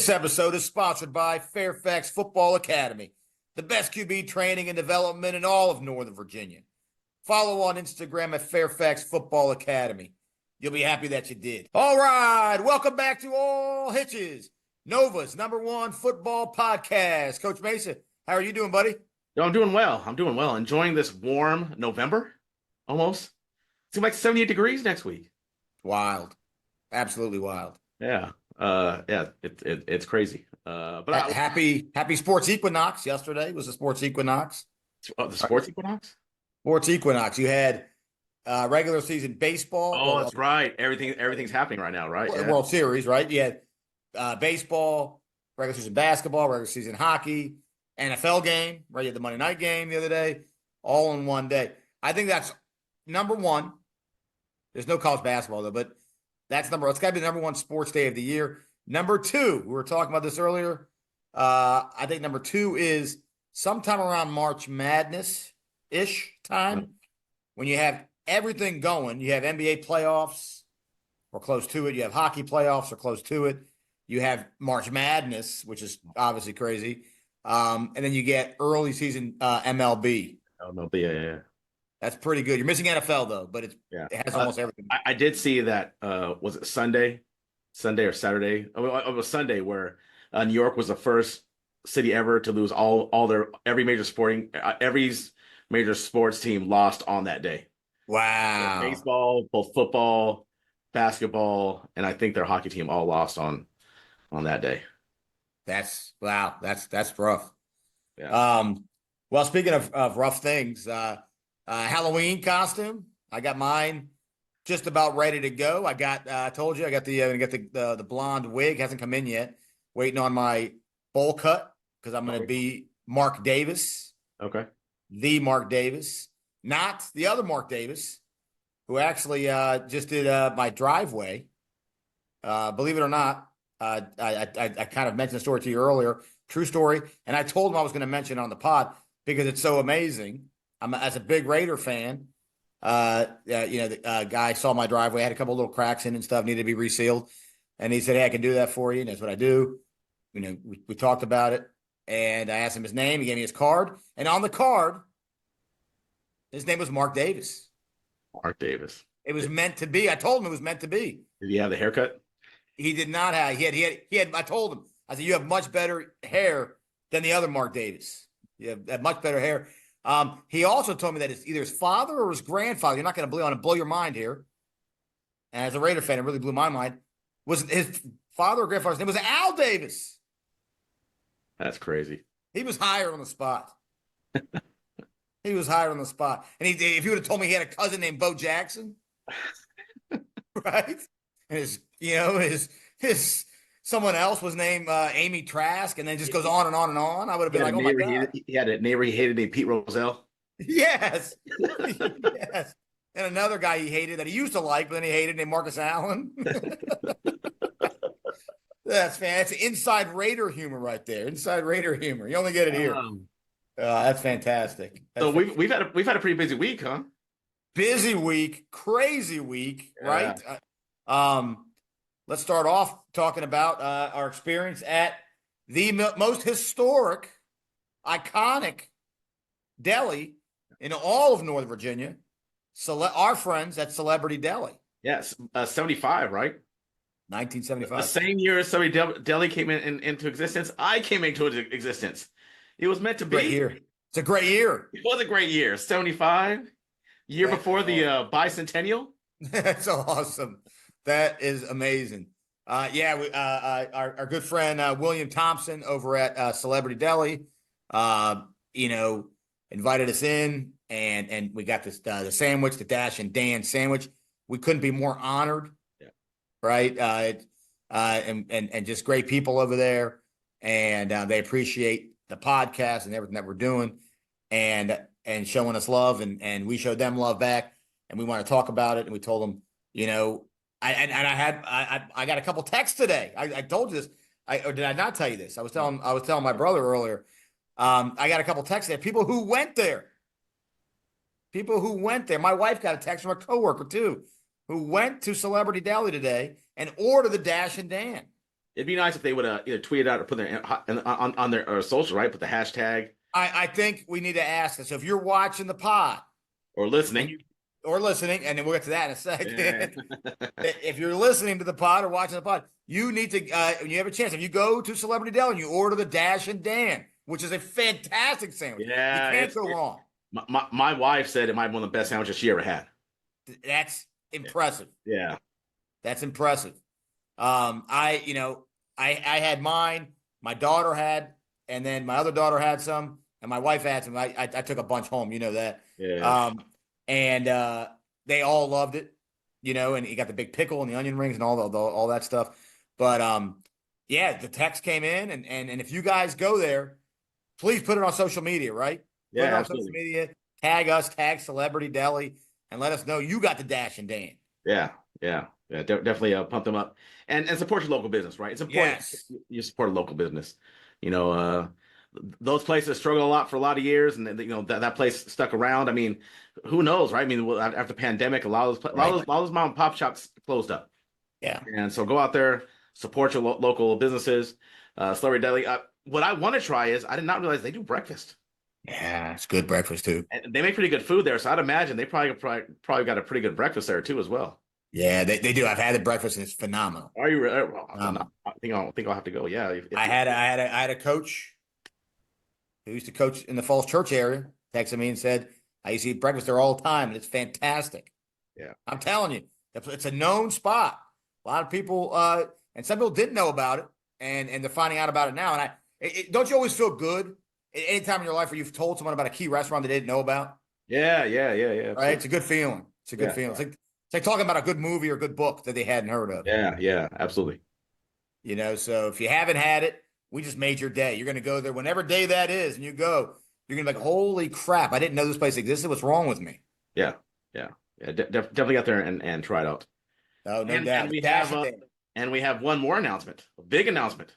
This episode is sponsored by Fairfax Football Academy, the best QB training and development in all of Northern Virginia. Follow on Instagram at Fairfax Football Academy. You'll be happy that you did. All right, welcome back to All Hitches, Nova's #1 football podcast. Coach Mesa, how are you doing, buddy? Yo, I'm doing well. Enjoying this warm November, almost. Seems like 78 degrees next week. Wild. Absolutely wild. Yeah. It's crazy. Happy sports equinox. Yesterday was the sports equinox. The sports equinox? Sports equinox. You had regular season baseball. Oh, that's right. Everything's happening right now, right? Yeah. World Series, right? You had baseball, regular season basketball, regular season hockey, NFL game, right? You had the Monday night game the other day, all in one day. I think that's number one. There's no college basketball though, but it's got to be the #1 sports day of the year. Number two, we were talking about this earlier. I think number two is sometime around March Madness-ish time when you have everything going. You have NBA playoffs or close to it. You have hockey playoffs or close to it. You have March Madness, which is obviously crazy. And then you get early season MLB. MLB, yeah. That's pretty good. You're missing NFL though, but it has almost everything. I did see that. Was it Sunday or Saturday? It was Sunday where New York was the first city ever to lose every major sports team lost on that day. Wow. So baseball, both football, basketball, and I think their hockey team all lost on that day. That's rough. Yeah. Well, speaking of rough things, Halloween costume. I got mine just about ready to go. I told you I got the blonde wig. Hasn't come in yet. Waiting on my bowl cut because I'm going to be Mark Davis. Okay. The Mark Davis, not the other Mark Davis, who actually just did my driveway. Believe it or not, I kind of mentioned the story to you earlier. True story, and I told him I was going to mention it on the pod because it's so amazing. As a big Raider fan, the guy saw my driveway, had a couple little cracks in and stuff, needed to be resealed. And he said, "Hey, I can do that for you." And that's what I do. We talked about it and I asked him his name. He gave me his card. And on the card, his name was Mark Davis. Mark Davis. It was meant to be. I told him it was meant to be. Did he have the haircut? He did not have, he had, I told him, I said, "You have much better hair than the other Mark Davis. You have much better hair." He also told me that it's either his father or his grandfather. You're not going to blow your mind here. And as a Raider fan, it really blew my mind. Was his father or grandfather's name was Al Davis. That's crazy. He was hired on the spot. He was hired on the spot. And if you would have told me he had a cousin named Bo Jackson, right? And his someone else was named Amy Trask, and then it just goes on and on and on. I would have been like, "Oh my God." He had a neighbor he hated named Pete Rozelle. Yes. Yes. And another guy he hated that he used to like, but then he hated named Marcus Allen. That's fantastic. Inside Raider humor right there. Inside Raider humor. You only get it here. That's fantastic. We've had a pretty busy week, huh? Busy week, crazy week, right? Let's start off talking about our experience at the most historic, iconic deli in all of Northern Virginia. Our friends at Celebrity Deli. Yes, 75, right? 1975. The same year as Celebrity Deli came into existence, I came into existence. It was meant to be. Great year. It's a great year. It was a great year. 75, year before the bicentennial. That's awesome. That is amazing. Our good friend William Thompson over at Celebrity Deli, invited us in, and we got this the sandwich, the Dash and Dan sandwich. We couldn't be more honored, right? And just great people over there, and they appreciate the podcast and everything that we're doing, and showing us love, and we showed them love back, and we want to talk about it, and we told them, I got a couple texts today. I told you this. Or did I not tell you this? I was telling my brother earlier. I got a couple texts there. People who went there. My wife got a text from a coworker too, who went to Celebrity Deli today and ordered the Dash and Dan. It'd be nice if they would either tweet it out or put their on their social, right? Put the hashtag I think we need to ask this. So if you're watching the pod or and listening. you or listening, and then we'll get to that in a Yeah. second. If you're listening to the pod or watching the pod, you need to when you have a chance, if you go to Celebrity Deli and you order the Dash and Dan, which is a fantastic sandwich. You Yeah, can't go wrong. my wife said it might be one of the best sandwiches she ever had. That's impressive. Yeah. That's impressive. I had mine, my daughter had, and then my other daughter had some, and my wife had some. I took a bunch home, you know that. Yeah. And they all loved it, and you got the big pickle and the onion rings and all that stuff. But yeah, the text came in, and if you guys go there, please put it on social media, right? Put it on Absolutely. social media, tag us, tag Celebrity Deli, and let us know you got the Dash and Dan. Yeah. Definitely pump them up and support your local business, right? It's important Yes. you support a local business. Those places struggle a lot for a lot of years, and that place stuck around. I mean, who knows, right? I mean, after the pandemic, a lot of those mom and pop shops closed up. Yeah. And so go out there, support your local businesses. Celebrity Deli. What I want to try is I did not realize they do breakfast. Yeah, it's good breakfast too. And they make pretty good food there, so I'd imagine they probably got a pretty good breakfast there too as well. Yeah, they do. I've had the breakfast and it's phenomenal. Are you really? Well, I think I'll have to go. Yeah. I had a coach who used to coach in the Falls Church area, texted me and said, I used to eat breakfast there all the time, and it's fantastic. Yeah. I'm telling you, it's a known spot. A lot of people, and some people didn't know about it, and they're finding out about it now. And don't you always feel good any time in your life where you've told someone about a key restaurant they didn't know about? Yeah. Right? It's a good feeling. It's a good feeling. Right. It's like talking about a good movie or a good book that they hadn't heard of. Yeah, absolutely. So if you haven't had it, we just made your day. You're going to go there whenever day that is, and you go. You're going to be like, holy crap, I didn't know this place existed. What's wrong with me? Yeah. Definitely get there and try it out. Oh, no doubt. And we have one more announcement, a big announcement.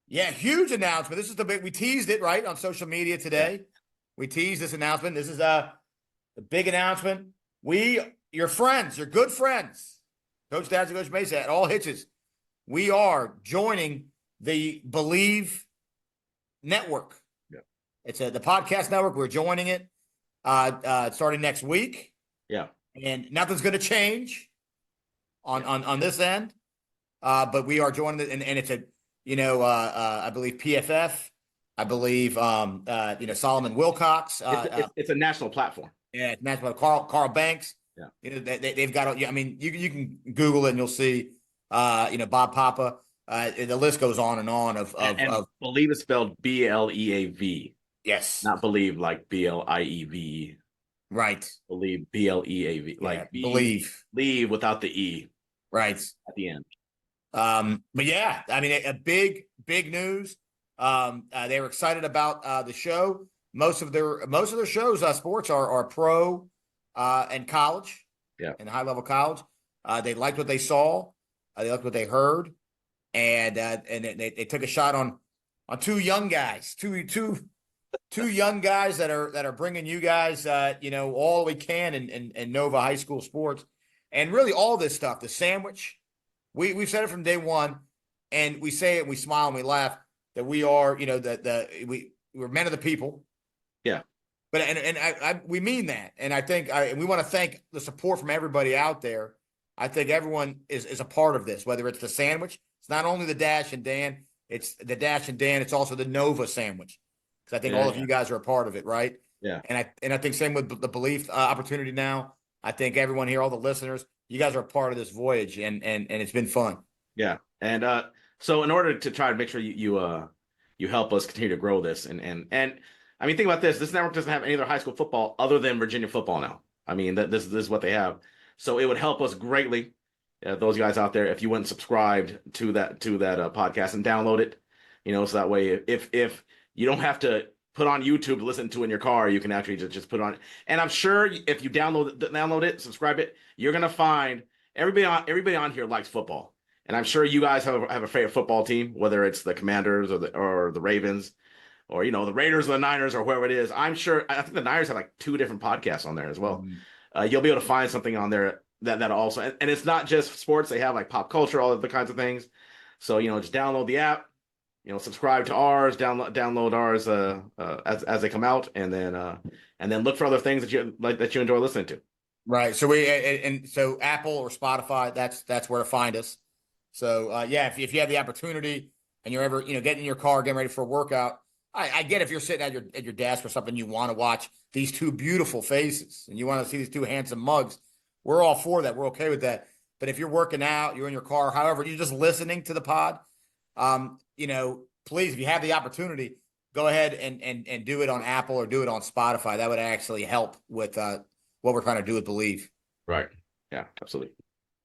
Yeah, huge announcement. This is the big. We teased it right on social media today. Yeah. We teased this announcement. This is a big announcement. Your friends, your good friends, Coach Dads and Coach Mesa at all Hitches, we are joining the BLEAV Network. Yeah. It's the podcast network. We're joining it starting next week. Yeah. And nothing's going to change on this end. But we are joining it, and it's I believe PFF. I believe Solomon Wilcox. It's a national platform. Yeah, it's national. Carl Banks. Yeah. They've got. I mean, you can Google it and you'll see. Bob Papa. The list goes on and on of BLEAV is spelled BLEAV. Yes. Not believe like BLIEV. Right. BLEAV BLEAV. Like BLEAV without the E. Right. At the end. But yeah, I mean, a big news. They were excited about the show. Most of their shows, sports are pro and college. Yeah. And high level college. They liked what they saw. They liked what they heard, and they took a shot on two young guys, two young guys that are bringing you guys, all we can in Nova high school sports, and really all this stuff. The sandwich, we've said it from day one, and we say it, and we smile and we laugh that we are, we're men of the people. Yeah. But we mean that, and I think we want to thank the support from everybody out there. I think everyone is a part of this, whether it's the sandwich. It's not only the Dash and Dan, it's the Dash and Dan. It's also the Nova sandwich. Because I think all of you guys are a part of it, right? Yeah. And I think same with the BLEAV opportunity now. I think everyone here, all the listeners, you guys are a part of this voyage, and it's been fun. Yeah. And so in order to try to make sure you help us continue to grow this, and I mean, think about this. This network doesn't have any other high school football other than Virginia football now. I mean, this is what they have. So it would help us greatly, those guys out there, if you went subscribed to that podcast and download it, so that way, if you don't have to put on YouTube to listen to in your car, you can actually just put it on. And I'm sure if you download it, subscribe it, you're gonna find everybody on here likes football, and I'm sure you guys have a favorite football team, whether it's the Commanders or the Ravens, or the Raiders or the Niners or whoever it is. I think the Niners have like 2 different podcasts on there as well. Mm-hmm. You'll be able to find something on there that also, and it's not just sports. They have like pop culture, all of the kinds of things. So, just download the app, subscribe to ours, download ours as they come out, and then look for other things that you like that you enjoy listening to. Right. So so Apple or Spotify, that's where to find us. So yeah, if you have the opportunity and you're ever, getting in your car, getting ready for a workout, I get if you're sitting at your desk or something, you want to watch these two beautiful faces and you want to see these two handsome mugs. We're all for that. We're okay with that. But if you're working out, you're in your car, however, you're just listening to the pod, please, if you have the opportunity, go ahead and do it on Apple or do it on Spotify. That would actually help with what we're trying to do with BLEAV. Right. Yeah, absolutely.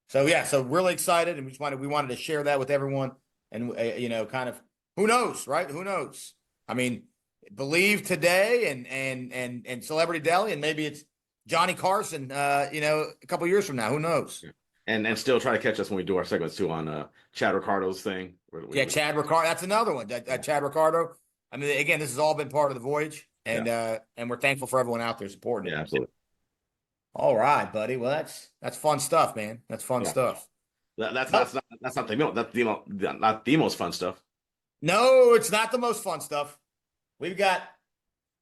So yeah, so really excited, and we wanted to share that with everyone, and kind of who knows, right? Who knows? I mean, BLEAV today, and Celebrity Deli, and maybe it's Johnny Carson, a couple years from now. Who knows? Yeah. And still try to catch us when we do our segments too on Chad Ricardo's thing. Chad Ricardo. That's another one. Chad Ricardo. I mean, again, this has all been part of the voyage, and we're thankful for everyone out there supporting it. Yeah, absolutely. All right, buddy. Well, that's fun stuff, man. That's fun stuff. That's not the most fun stuff. No, it's not the most fun stuff. We've got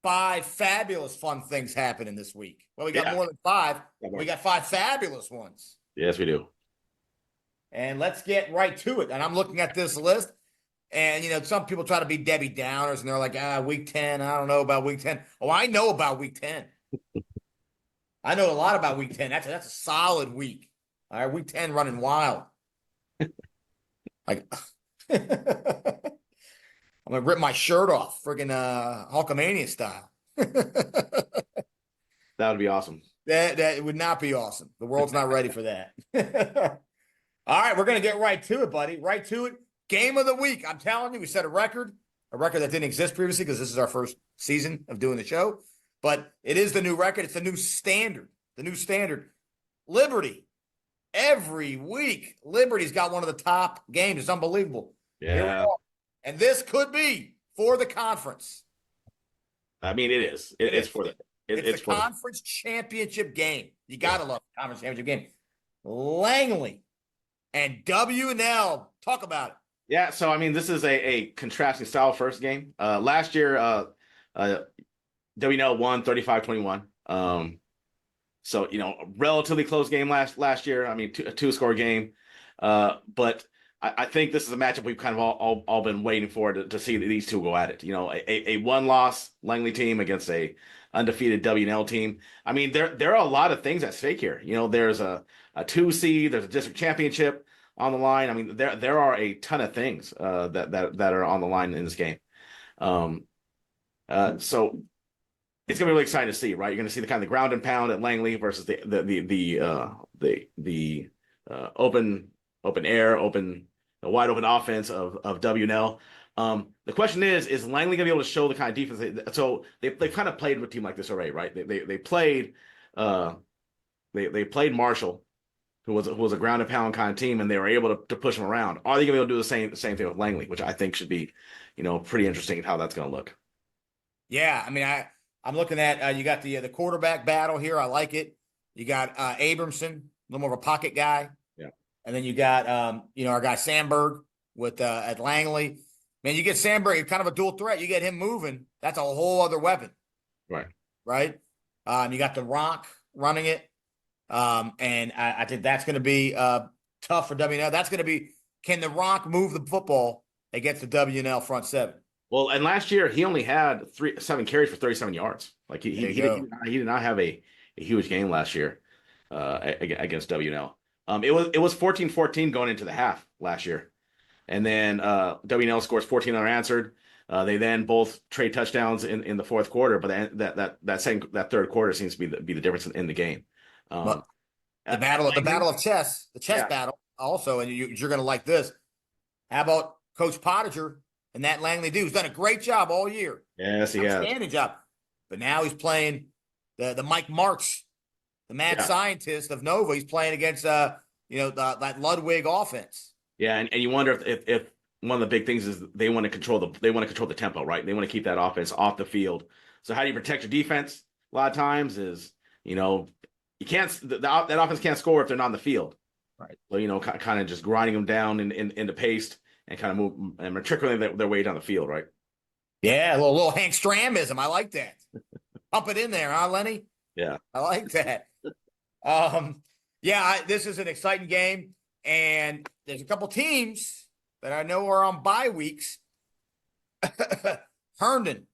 5 fabulous fun things happening this week. Well, we got more than 5. We got 5 fabulous ones. Yes, we do. And let's get right to it. And I'm looking at this list, and some people try to be Debbie Downers, and they're like, week 10. I don't know about week 10. Oh, I know about week 10. I know a lot about week 10. That's a solid week. All right, week 10 running wild. Like, I'm gonna rip my shirt off, friggin' Hulkamania style. That would be awesome. That would not be awesome. The world's not ready for that. All right, we're gonna get right to it, buddy. Right to it. Game of the week. I'm telling you, we set a record that didn't exist previously because this is our first season of doing the show. But it is the new record. It's the new standard. The new standard. Liberty. Every week, Liberty's got one of the top games. It's unbelievable. Yeah. And this could be for the conference. I mean, it is. It's for the it's the conference championship game. You gotta love the conference championship game. Langley and W&L. Talk about it. Yeah. So I mean, this is a contrasting style first game. Last year, W&L won 35-21. So relatively close game last year. I mean, a 2-score game. But I think this is a matchup we've kind of all been waiting for to see these two go at it. A 1-loss Langley team against a undefeated W&L team. I mean, there are a lot of things at stake here. There's a 2 seed, there's a district championship on the line. I mean, there are a ton of things that are on the line in this game. So it's gonna be really exciting to see, right? You're gonna see the kind of ground and pound at Langley versus the open air, wide open offense of W&L. The question is Langley gonna be able to show the kind of defense? So they've kind of played with a team like this already, right? They played Marshall, who was a ground and pound kind of team, and they were able to push them around. Are they gonna be able to do the same thing with Langley, which I think should be, pretty interesting in how that's gonna look. Yeah, I mean, I'm looking at you got the quarterback battle here. I like it. You got Abramson, a little more of a pocket guy. Yeah. And then you got our guy Sandberg with at Langley. Man, you get Sandberg, kind of a dual threat. You get him moving. That's a whole other weapon. Right. Right. You got the Rock running it. And I think that's going to be tough for W&L. That's going to be, can the Rock move the football against the W&L front 7? Well, and last year he only had 7 carries for 37 yards. Like he did not have a huge game last year against W&L. It was 14-14 going into the half last year, and then W&L scores 14 unanswered. They then both trade touchdowns in the fourth quarter, but that third quarter seems to be the difference in the game. The battle of chess, battle also, and you're going to like this. How about Coach Pottinger? And that Langley dude who's done a great job all year. Yes, he has. Outstanding job. But now he's playing the Mike Marks, the mad scientist of Nova. He's playing against that Ludwig offense. Yeah, and you wonder if one of the big things is they want to control the tempo, right? They want to keep that offense off the field. So how do you protect your defense? A lot of times is you can't that offense can't score if they're not on the field. Right. So kind of just grinding them down into paste and kind of move and matriculate their way down the field, right? Yeah, a little Hank Stramism. I like that. Pump it in there, huh, Lenny? Yeah. I like that. This is an exciting game, and there's a couple teams that I know are on bye weeks. Herndon.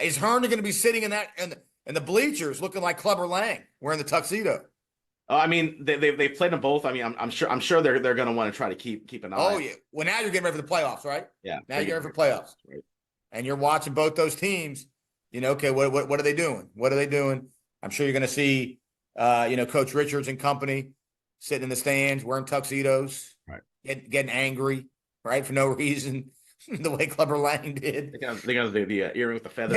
Is Herndon going to be sitting in the bleachers looking like Clubber Lang wearing the tuxedo? I mean, they played them both. I mean, I'm sure they're going to want to try to keep an eye. Oh yeah. Well, now you're getting ready for the playoffs, right? Yeah. Now you're getting ready for playoffs, right? And you're watching both those teams. Okay, what are they doing? What are they doing? I'm sure you're going to see, Coach Richards and company sitting in the stands wearing tuxedos, right? Getting angry, right, for no reason. The way Clubber Lang did. They got the earring with the feather.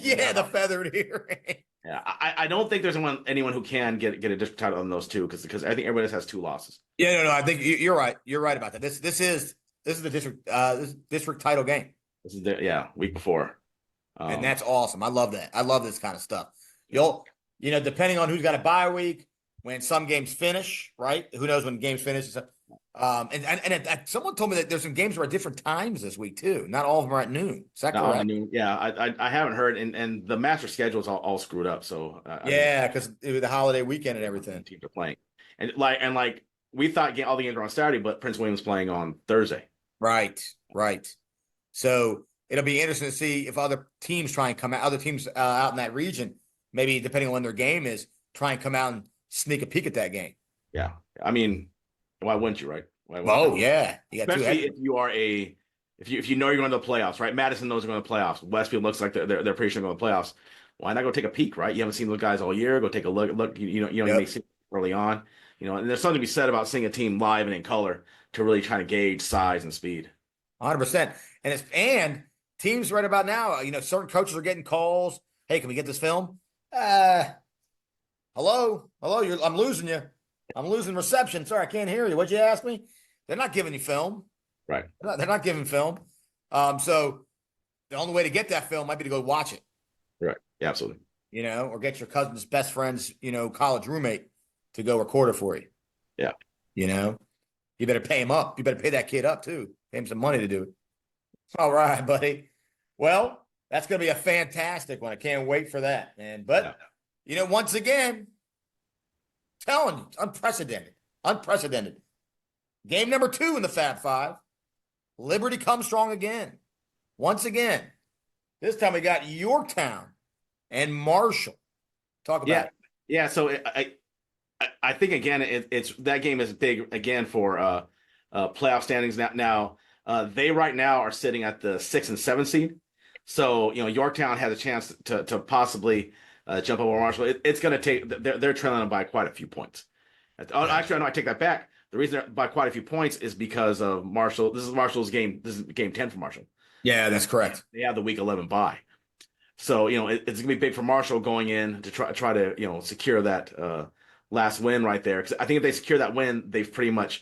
Yeah, the feathered earring. Yeah, I don't think there's anyone who can get a district title on those two because I think everybody else has 2 losses. Yeah, no, I think you're right. You're right about that. This is the district title game. This is week before, and that's awesome. I love that. I love this kind of stuff. Depending on who's got a bye week, when some games finish, right? Who knows when games finish? And someone told me that there's some games were at different times this week too. Not all of them are at noon. Is that correct? Noon. Yeah, I haven't heard, and the master schedule is all screwed up. So because the holiday weekend and everything. Teams are playing, and we thought all the games were on Saturday, but Prince William's playing on Thursday. Right. So it'll be interesting to see if other teams try and come out. Other teams out in that region, maybe depending on when their game is, try and come out and sneak a peek at that game. Yeah, I mean, why wouldn't you, right? Yeah, especially if you are if you know you're going to the playoffs, right? Madison knows they're going to the playoffs. Westfield looks like they're pretty sure going to the playoffs. Why not go take a peek, right? You haven't seen those guys all year. Go take a look. You may see early on. And there's something to be said about seeing a team live and in color to really try to gauge size and speed. 100%. And teams right about now, certain coaches are getting calls. Hey, can we get this film? Hello, I'm losing you. I'm losing reception. Sorry, I can't hear you. What'd you ask me? They're not giving you film. Right. They're not giving film. So the only way to get that film might be to go watch it. Right. Yeah, absolutely. Or get your cousin's best friend's, college roommate to go record it for you. Yeah. You better pay him up. You better pay that kid up too. Pay him some money to do it. All right, buddy. Well, that's going to be a fantastic one. I can't wait for that, man. But, once again, telling you, it's unprecedented. Game number 2 in the Fab Five. Liberty comes strong again. Once again. This time we got Yorktown and Marshall. Talk about it. Yeah, so I think, again, it's that game is big, again, for playoff standings. Now they right now are sitting at the 6 and 7 seed. So, Yorktown has a chance to possibly jump over Marshall. It's going to take – they're trailing them by quite a few points. Actually, I take that back. The reason they're by quite a few points is because of Marshall. This is Marshall's game. This is game 10 for Marshall. Yeah, that's correct. They have the week 11 bye. So, it's going to be big for Marshall going in to try to, secure that last win right there. Because I think if they secure that win, they've pretty much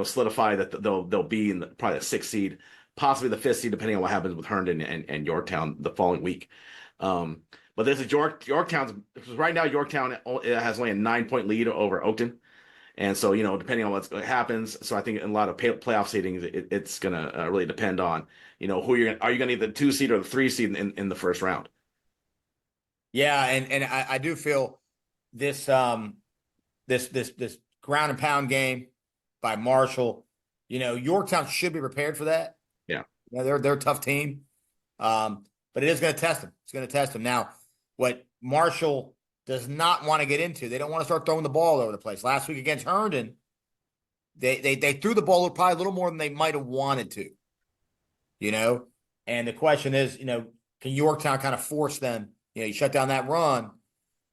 solidify that they'll be in probably the 6th seed, possibly the 5th seed, depending on what happens with Herndon and Yorktown the following week. But this is Yorktown's right now. Yorktown has only a 9-point lead over Oakton. And so, depending on what happens, so I think in a lot of playoff seedings, it's going to really depend on, who are you going to need the 2 seed or the 3 seed in the first round? Yeah, and I do feel this this ground and pound game by Marshall. Yorktown should be prepared for that. Yeah, they're a tough team, but it is going to test them. It's going to test them. Now, what Marshall does not want to get into, they don't want to start throwing the ball all over the place. Last week against Herndon, they threw the ball probably a little more than they might have wanted to. And the question is, can Yorktown kind of force them? You shut down that run,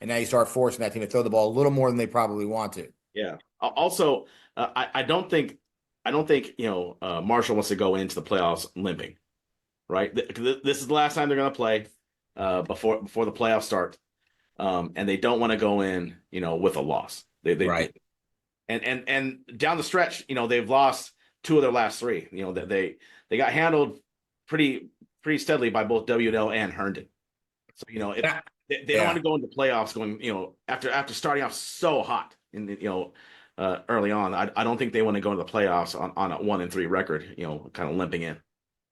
and now you start forcing that team to throw the ball a little more than they probably want to. Yeah. Also, I don't think Marshall wants to go into the playoffs limping, right? This is the last time they're going to play before the playoffs start, and they don't want to go in, with a loss. They right. And down the stretch, they've lost 2 of their last 3. They got handled pretty steadily by both W&L and Herndon. So they don't want to go into playoffs going, after starting off so hot in early on. I don't think they want to go into the playoffs on a 1-3 record, kind of limping in.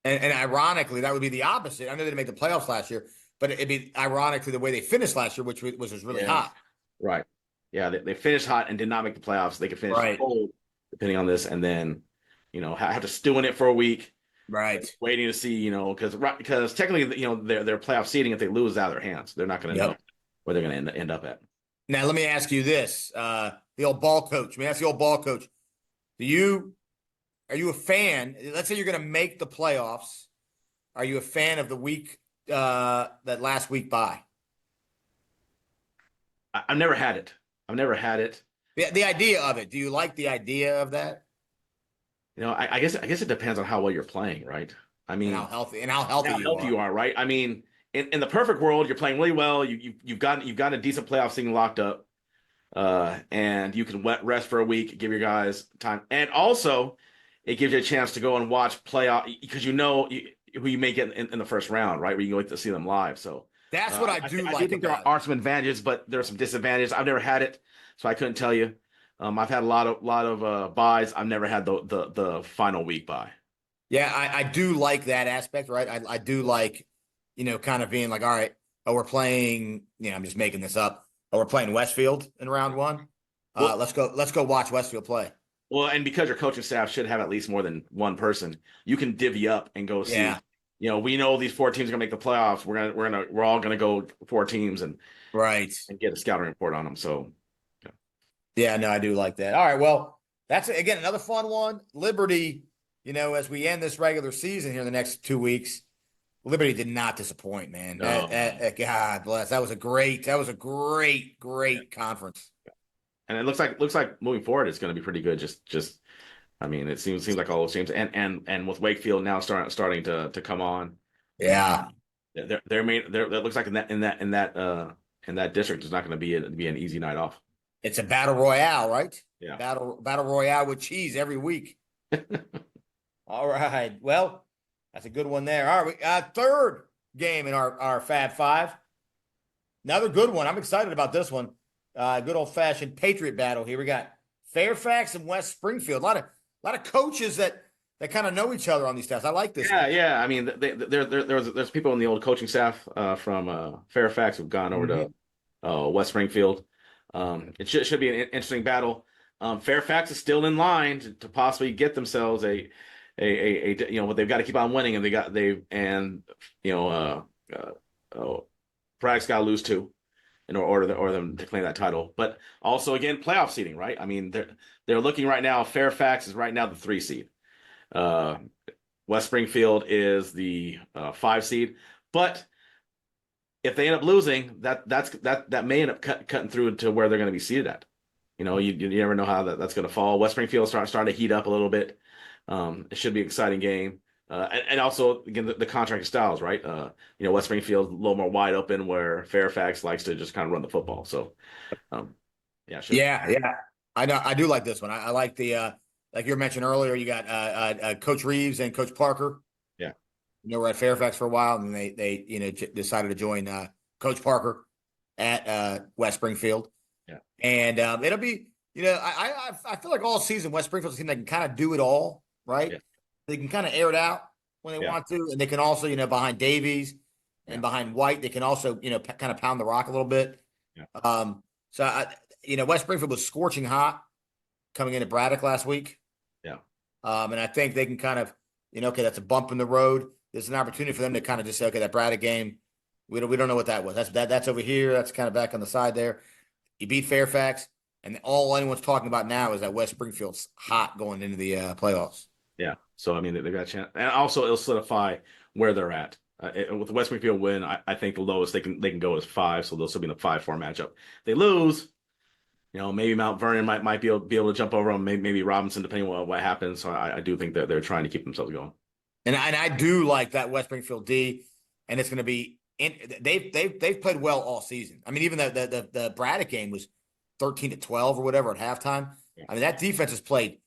And ironically, that would be the opposite. I know they didn't make the playoffs last year, but it'd be ironic to the way they finished last year, which was really hot. Right. Yeah, they finished hot and did not make the playoffs. They could finish Right. cold, depending on this, and then, have to stew in it for a week. Right. Waiting to see, because technically, their playoff seeding, if they lose, out of their hands. They're not going to know where they're going to end up at. Now, let me ask you this: the old ball coach. Let me ask the old ball coach. Are you a fan? Let's say you're going to make the playoffs. Are you a fan of the week that last week bye? I've never had it. I've never had it. The idea of it. Do you like the idea of that? I guess it depends on how well you're playing, right? I mean, and how healthy you are, right? I mean, in the perfect world, you're playing really well. You've got a decent playoff season locked up, and you can rest for a week, give your guys time, and also it gives you a chance to go and watch playoff because who you may get in the first round, right? Where you get to see them live. So that's what I do. I do think there are some advantages, but there are some disadvantages. I've never had it, so I couldn't tell you. I've had a lot of buys. I've never had the final week buy. Yeah, I do like that aspect, right? I do like, kind of being like, all right, we're playing, I'm just making this up. We're playing Westfield in round one. Let's go watch Westfield play. Well, and because your coaching staff should have at least more than one person, you can divvy up and go see. We know these 4 teams are gonna make the playoffs. We're all gonna go 4 teams and get a scouting report on them. So. Yeah, no, I do like that. All right, well, that's again another fun one. Liberty, as we end this regular season here in the next 2 weeks, Liberty did not disappoint, man. No. God bless. That was a great conference. And it looks like moving forward, it's going to be pretty good. I mean, it seems like all those teams, and with Wakefield now starting to come on. Yeah, it looks like in that district is not going to be an easy night off. It's a battle royale, right? Yeah. Battle royale with cheese every week. All right. Well, that's a good one there. All right. Third game in our Fab Five. Another good one. I'm excited about this one. Good old fashioned Patriot battle here. We got Fairfax and West Springfield. A lot of coaches that kind of know each other on these tests. I like this. Yeah. I mean, there's people in the old coaching staff from Fairfax who've gone over to West Springfield. It should be an interesting battle. Fairfax is still in line to possibly get themselves but they've got to keep on winning, and Braddock's got to lose 2 in order them to claim that title. But also again, playoff seeding, right? I mean, they're looking right now. Fairfax is right now the 3 seed. West Springfield is the 5 seed, but if they end up losing, that may end up cutting through to where they're going to be seated at. You never know how that's going to fall. West Springfield starting to heat up a little bit. It should be an exciting game. And also again the contract styles, right? West Springfield a little more wide open, where Fairfax likes to just kind of run the football. So, yeah. I know. I do like this one. I like the like you mentioned earlier. You got Coach Reeves and Coach Parker. We're at Fairfax for a while, and they decided to join Coach Parker at West Springfield. Yeah, and it'll be I feel like all season West Springfield's a team that can kind of do it all, right? Yeah. They can kind of air it out when they want to, and they can also behind Davies and behind White, they can also kind of pound the rock a little bit. Yeah. West Springfield was scorching hot coming into Braddock last week. Yeah. And I think they can kind of okay, that's a bump in the road. There's an opportunity for them to kind of just say, okay, that Braddock game, we don't know what that was. That's over here. That's kind of back on the side there. You beat Fairfax, and all anyone's talking about now is that West Springfield's hot going into the playoffs. Yeah. So I mean, they've got a chance, and also it'll solidify where they're at. With the West Springfield win, I think the lowest they can go is 5, so they'll still be in the 5-4 matchup. If they lose, maybe Mount Vernon might be able to jump over them. Maybe Robinson, depending on what happens. So I do think that they're trying to keep themselves going. And I do like that West Springfield D, and it's going to be. They've played well all season. I mean, even the Braddock game was 13-12 or whatever at halftime. Yeah. I mean, that defense has played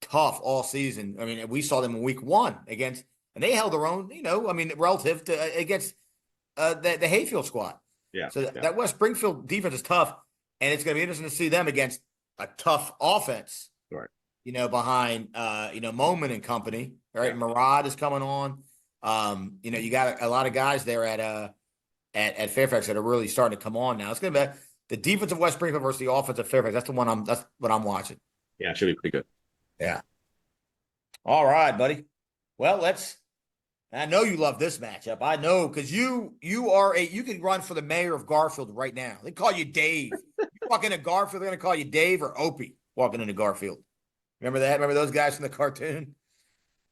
tough all season. I mean, we saw them in week 1 and they held their own. Relative to against the Hayfield squad. Yeah. So that West Springfield defense is tough, and it's going to be interesting to see them against a tough offense, Right. behind Moment and company, right? Yeah. Murad is coming on. You got a lot of guys there at Fairfax that are really starting to come on now. It's going to be the defense of West Springfield versus the offense of Fairfax. That's what I'm watching. Yeah, it should be pretty good. Yeah. All right, buddy. Well, I know you love this matchup. I know, because you can run for the mayor of Garfield right now. They call you Dave. You walk into Garfield, they're going to call you Dave or Opie walking into Garfield. Remember that? Remember those guys from the cartoon?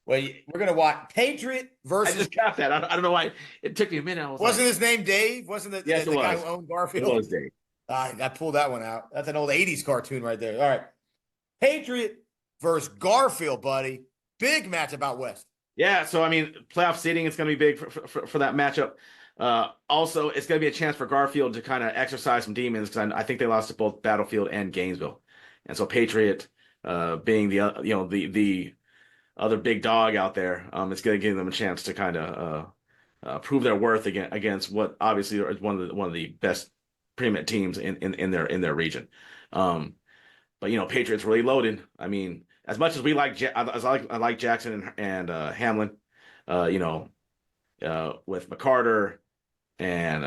Well, we're going to watch Patriot versus. I just got that. I don't know why it took me a minute. Wasn't his name Dave? Wasn't the Yes, the it guy was. who owned Garfield? It was Dave. I pulled that one out. That's an old 80s cartoon right there. All right. Patriot versus Garfield, buddy. Big matchup out west. Yeah, so I mean, playoff seeding is going to be big for that matchup. Also, it's going to be a chance for Garfield to kind of exercise some demons, because I think they lost to both Battlefield and Gainesville, and so Patriot, being the other big dog out there, it's going to give them a chance to kind of prove their worth against what obviously is one of the best pre-med teams in their region. But Patriots really loaded. I mean, as much as I like Jackson and Hamlin, with McCarter and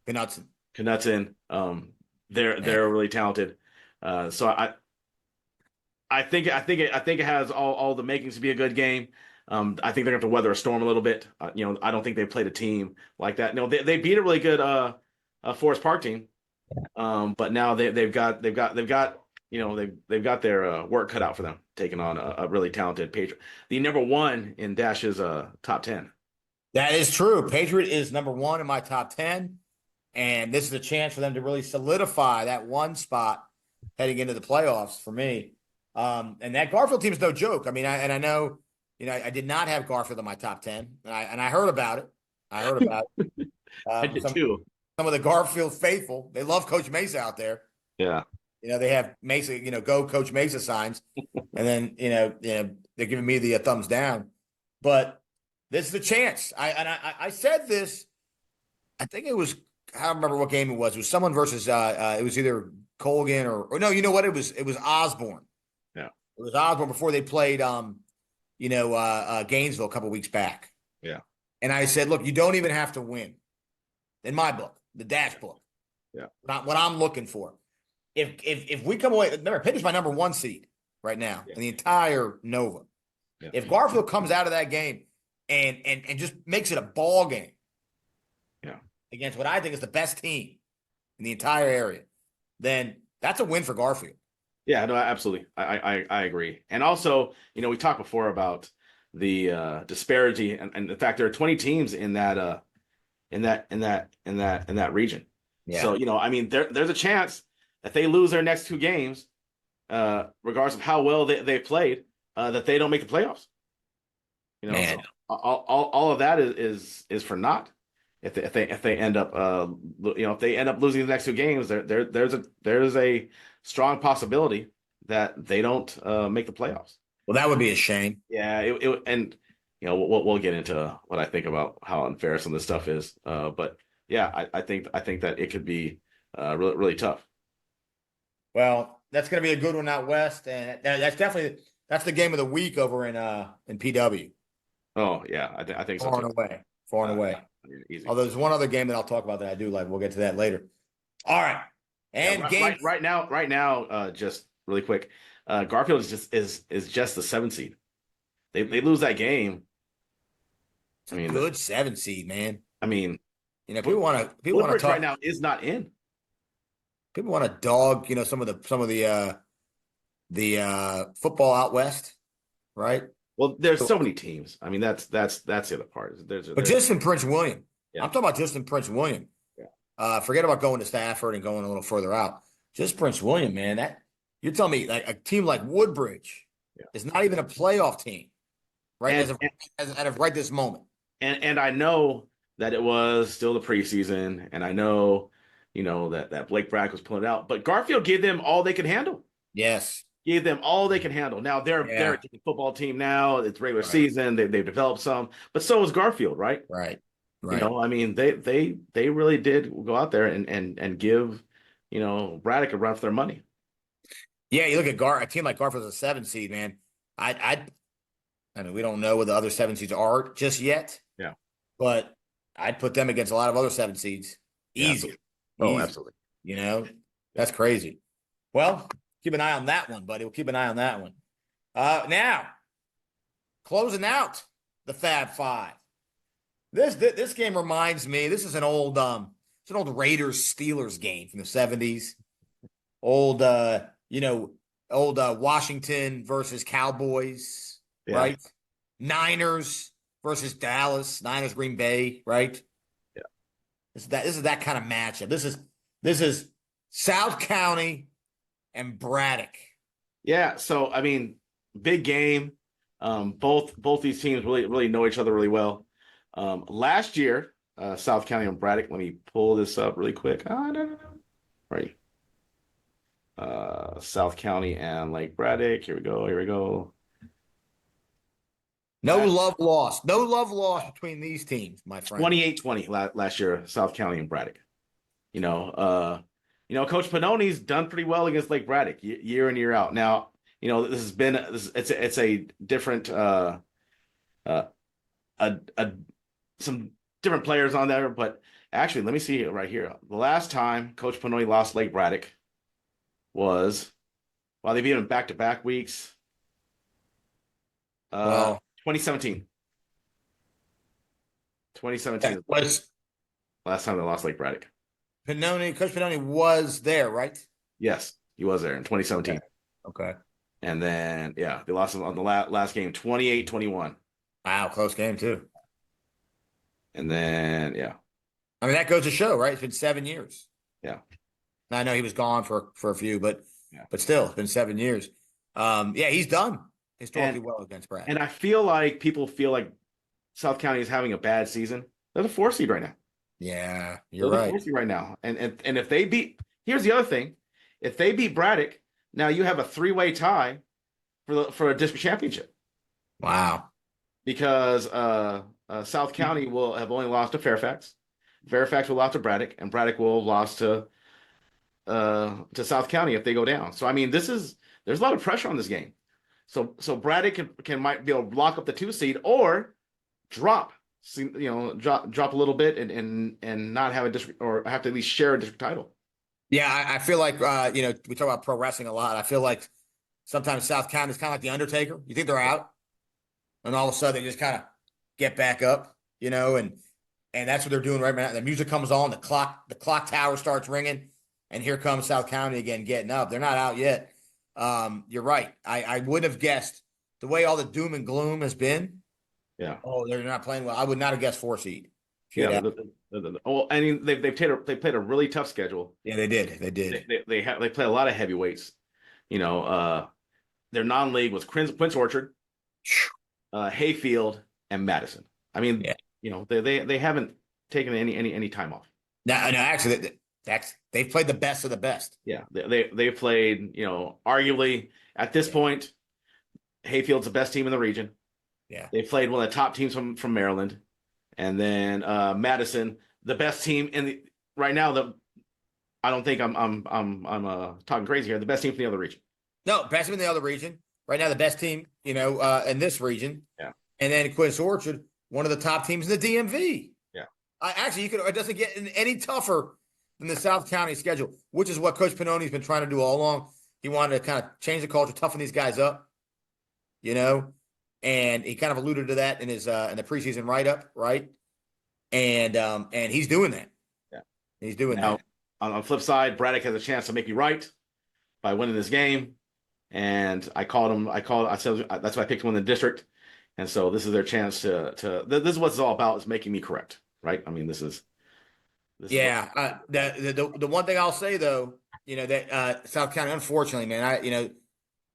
Knutson, they're really talented. So I think it has all the makings to be a good game. I think they're going to have to weather a storm a little bit. I don't think they've played a team like that. They beat a really good Forest Park team. But now they've got their work cut out for them, taking on a really talented Patriot. The number one in Dash's top 10. That is true. Patriot is number one in my top 10. And this is a chance for them to really solidify that one spot heading into the playoffs for me. And that Garfield team is no joke. I mean, I know, I did not have Garfield in my top 10, and I heard about it. I did too. Some of the Garfield faithful, they love Coach Mesa out there. Yeah. They have Mesa, go Coach Mesa signs. And then, they're giving me the thumbs down. But this is the chance. I said this, I think it was, I don't remember what game it was. It was someone versus, it was either Colgan or no, you know what? It was Osborne. Yeah. It was Osborne before they played, Gainesville a couple weeks back. Yeah. And I said, look, you don't even have to win. In my book, the Dash book. Yeah. Not what I'm looking for. If we come away, remember, Pitt is my number one seed right now in the entire Nova. Yeah. If Garfield comes out of that game and just makes it a ball game, against what I think is the best team in the entire area, then that's a win for Garfield. Yeah, no, absolutely. I agree. And also, we talked before about the disparity and the fact there are 20 teams in that region. Yeah. So, I mean, there's a chance that they lose their next two games, regardless of how well they played, that they don't make the playoffs. Man. So all of that is for naught. If they end up if they end up losing the next two games, there's a strong possibility that they don't make the playoffs. Well, that would be a shame. Yeah, and we'll get into what I think about how unfair some of this stuff is. But yeah, I think that it could be really, really tough. Well, that's going to be a good one out west, and that's the game of the week over in PW. Oh yeah, I think so. Far and away. Easy. Although there's one other game that I'll talk about that I do like. We'll get to that later. All right, and right now, just really quick, Garfield is just the 7th seed. They lose that game. It's a good 7 seed, man. I mean, people want to talk right now is not in. People want to dog, some of the football out west, right? Well, there's so many teams. I mean, that's the other part. But just in Prince William, I'm talking about just in Prince William. Yeah. Forget about going to Stafford and going a little further out. Just Prince William, man. That you're telling me like a team like Woodbridge is not even a playoff team, right? As of right this moment. And I know that it was still the preseason, and I know, that Blake Bragg was pulling it out, but Garfield gave them all they could handle. Yes. Gave them all they can handle. Now they're a football team now. It's regular season. They've developed some, but so is Garfield, right? Right. I mean, they really did go out there and give, Braddock a run for their money. Yeah, you look at a team like Garfield's a 7 seed, man. I mean, we don't know what the other 7 seeds are just yet. Yeah. But I'd put them against a lot of other 7 seeds. Yeah, Easy. absolutely. Oh, Easy. absolutely. You know, that's crazy. Well, keep an eye on that one, buddy. We'll keep an eye on that one. Now, closing out the Fab Five. This game reminds me. This is an old Raiders Steelers game from the 70s. Old Washington versus Cowboys, Yeah. right? Niners versus Dallas, Niners Green Bay, right? Yeah. This is that kind of matchup. This is South County and Braddock. Yeah. So I mean, big game. Both these teams really know each other really well. Last year, South County and Braddock. Let me pull this up really quick. No. Right. South County and Lake Braddock. Here we go. No love lost. No love lost between these teams, my friend. 28-20 last year, South County and Braddock. Coach Pannoni's done pretty well against Lake Braddock year in, year out. Now, this has been it's a different some different players on there, but actually, let me see it right here. The last time Coach Pannoni lost Lake Braddock was, they beat him back-to-back weeks. 2017. 2017 was last time they lost Lake Braddock. Coach Pannoni was there, right? Yes, he was there in 2017. Okay. And then, they lost on the last game, 28-21. Wow, close game too. And then, I mean, that goes to show, right? It's been 7 years. Yeah. I know he was gone for a few, but still, it's been 7 years. He's done historically well against Brad. And I feel like people feel like South County is having a bad season. They're the 4 seed right now. Yeah, you're They're right. the 4 seed right now. And if they beat, here's the other thing. If they beat Braddock, now you have a 3-way tie for a district championship. Wow. Because South County will have only lost to Fairfax. Fairfax will lose to Braddock, and Braddock will have lost to South County if they go down. So I mean, there's a lot of pressure on this game. So Braddock might be able to lock up the 2 seed or drop a little bit and not have a district, or have to at least share a district title. Yeah, I feel like we talk about pro wrestling a lot. I feel like sometimes South County is kind of like the Undertaker. You think they're out, and all of a sudden they just kind of get back up, and that's what they're doing right now. The music comes on, the clock tower starts ringing, and here comes South County again getting up. They're not out yet. You're right. I would have guessed the way all the doom and gloom has been. Yeah. Oh, they're not playing well. I would not have guessed 4 seed. Yeah. I mean, they played a really tough schedule. Yeah, they did. They did. They play a lot of heavyweights. Their non-league was Quince Orchard, Hayfield, and Madison. I mean, they haven't taken any time off. No, actually, they've played the best of the best. Yeah, they played. Arguably at this point, Hayfield's the best team in the region. Yeah, they played one of the top teams from Maryland, and then Madison, the best team in the right now. I don't think I'm talking crazy here. The best team from the other region. No, best team in the other region right now. The best team, in this region. Yeah, and then Quince Orchard, one of the top teams in the DMV. Yeah, it doesn't get any tougher than the South County schedule, which is what Coach Pannoni's been trying to do all along. He wanted to kind of change the culture, toughen these guys up, and he kind of alluded to that in his in the preseason write-up, right? And he's doing that. Yeah, he's doing that. On the flip side, Braddock has a chance to make me right by winning this game, and I said that's why I picked him in the district, and so this is their chance to. This is what it's all about, is making me correct, right? I mean, this is. The one thing I'll say though, that South County, unfortunately, man,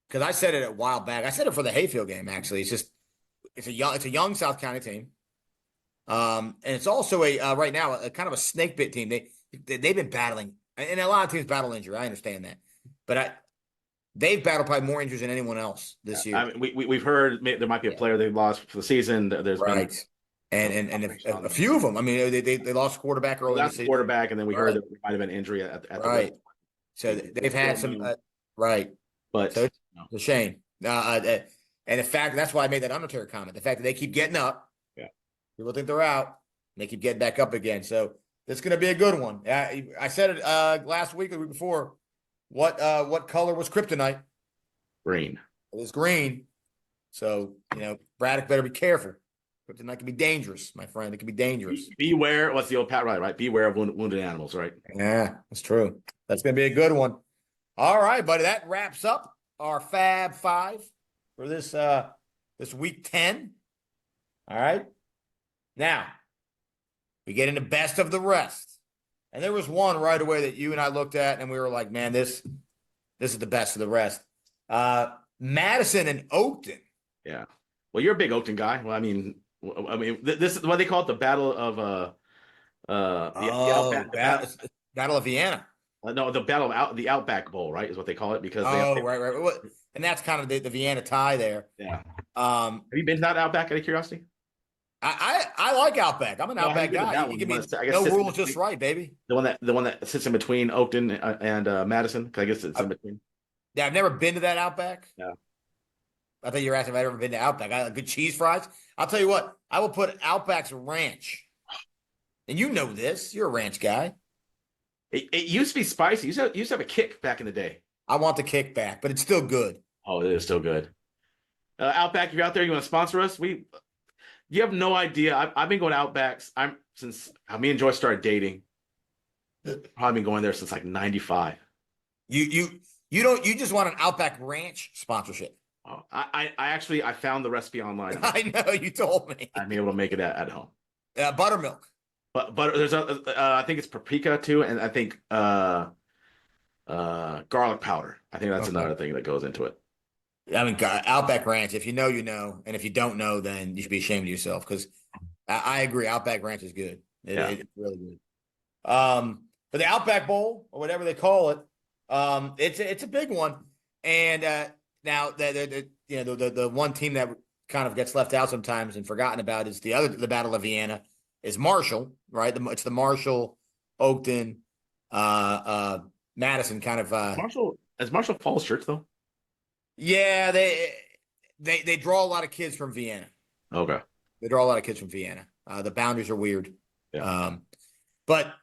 because I said it a while back. I said it for the Hayfield game. Actually, it's a young South County team, and it's also right now a kind of a snake bit team. They've been battling, and a lot of teams battle injury. I understand that, but they've battled probably more injuries than anyone else this year. I mean, we've heard there might be a player they lost for the season. There's right. And a few of them. I mean, they lost quarterback early. Lost quarterback, and then we heard that there might have been injury at right. The so they've had some right. But So it's no. a shame. And the fact that's why I made that Undertaker comment. The fact that they keep getting up, Yeah. people think they're out, and they keep getting back up again. So it's going to be a good one. I said it last week or the week before. What color was kryptonite? Green. It was green. So Braddock better be careful. Kryptonite can be dangerous, my friend. It can be dangerous. Beware. What's the old Pat right? Beware of wounded animals, right? Yeah, that's true. That's going to be a good one. All right, buddy. That wraps up our Fab Five for this week 10. All right. Now we get into best of the rest. And there was one right away that you and I looked at, and we were like, man, this is the best of the rest. Madison and Oakton. Yeah. Well, you're a big Oakton guy. Well, this is what they call it, the battle of Battle of Vienna. No, the battle of the Outback Bowl, right, is what they call it because right. And that's kind of the Vienna tie there. Yeah. Have you been to that Outback out of curiosity? I like Outback. I'm an Outback guy. You give me no rules, just right, baby. The one that sits in between Oakton and Madison. Because I guess it's in between. Yeah, I've never been to that Outback. Yeah. I thought you were asking if I'd ever been to Outback. I like good cheese fries. I'll tell you what, I will put Outback's ranch. And you know this. You're a ranch guy. It used to be spicy. It used to have a kick back in the day. I want the kick back, but it's still good. Oh, it is still good. Outback, if you're out there, you want to sponsor us? You have no idea. I've been going to Outbacks. Since me and Joyce started dating. Probably been going there since like '95. You just want an Outback Ranch sponsorship. Oh, I found the recipe online. I know, you told me. I'm able to make it at home. Buttermilk. But there's I think it's paprika too, and I think garlic powder. I think that's another thing that goes into it. I mean, Outback Ranch. If you know, you know, and if you don't know, then you should be ashamed of yourself. Because I agree, Outback Ranch is good. It's really good. But the Outback Bowl or whatever they call it, it's a big one. And now the one team that kind of gets left out sometimes and forgotten about is the Battle of Vienna is Marshall, right? It's the Marshall, Oakton, Madison kind of. Marshall Falls Church though? Yeah, they draw a lot of kids from Vienna. Okay. They draw a lot of kids from Vienna. The boundaries are weird. Yeah. But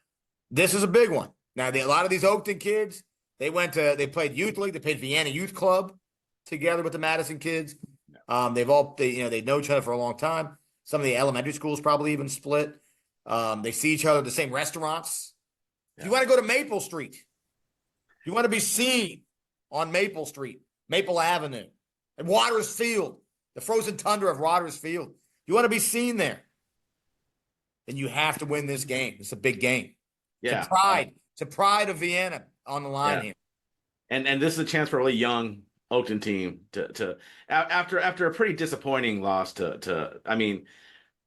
this is a big one. Now, a lot of these Oakton kids, they played youth league. They played Vienna Youth Club together with the Madison kids. They know each other for a long time. Some of the elementary schools probably even split. They see each other at the same restaurants. Yeah. If you want to go to Maple Street, if you want to be seen on Maple Street, Maple Avenue, and Waters Field, the frozen tundra of Waters Field, you want to be seen there, then you have to win this game. It's a big game. Yeah. It's a pride of Vienna on the line here. And this is a chance for a really young Oakton team to after a pretty disappointing loss to I mean,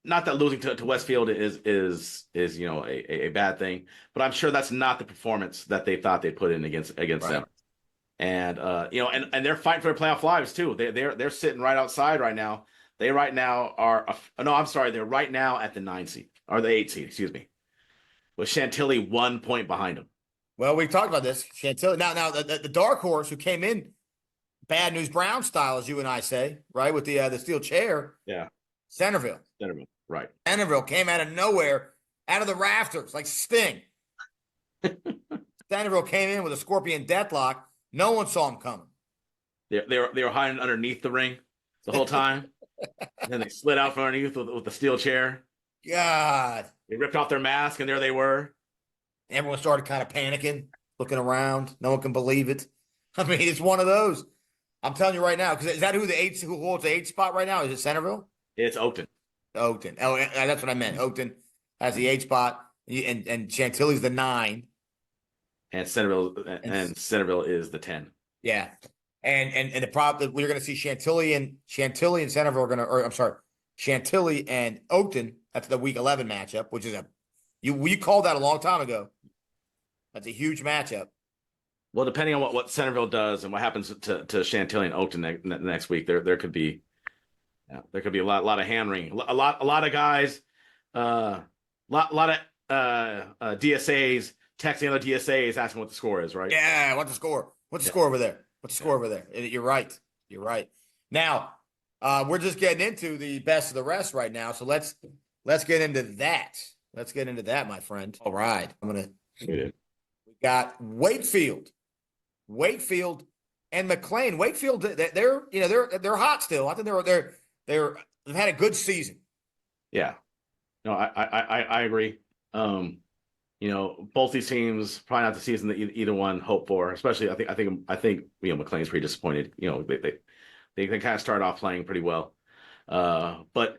not that losing to Westfield is a bad thing, but I'm sure that's not the performance that they thought they'd put in against them. And and they're fighting for their playoff lives too. They're sitting right outside right now. They right now are they're right now at the 9 seed or the 8 seed, excuse me, with Chantilly 1 point behind them. Well, we talked about this. Chantilly now the dark horse who came in bad news Brown style, as you and I say, right, with the steel chair. Yeah. Centerville, right. Centerville came out of nowhere, out of the rafters, like Sting. Centerville came in with a scorpion deathlock. No one saw him coming. They were hiding underneath the ring the whole time. And then they slid out from underneath with the steel chair. God. They ripped off their mask, and there they were. Everyone started kind of panicking, looking around. No one can believe it. I mean, it's one of those. I'm telling you right now, because is that who holds the 8 spot right now? Is it Centerville? It's Oakton. Oakton. Oh, that's what I meant. Oakton has the 8 spot, and Chantilly's the 9. And Centerville is the 10. Yeah. And the problem we're going to see Chantilly and Centerville are going to, or I'm sorry, Chantilly and Oakton. That's the week 11 matchup, which is we called that a long time ago. That's a huge matchup. Well, depending on what Centerville does and what happens to Chantilly and Oakton next week, there could be a lot of hand wringing, a lot of guys, lot of DSAs texting other DSAs asking what the score is, right? Yeah, what's the score? What's the score over there? What's the score over there? You're right. You're right. Now, we're just getting into the best of the rest right now. So let's get into that. Let's get into that, my friend. All right. We got Wakefield and McLean. Wakefield, they're hot still. I think they've had a good season. Yeah. No, I agree. Both these teams probably not the season that either one hoped for. Especially, I think McLean's pretty disappointed. They kind of started off playing pretty well, but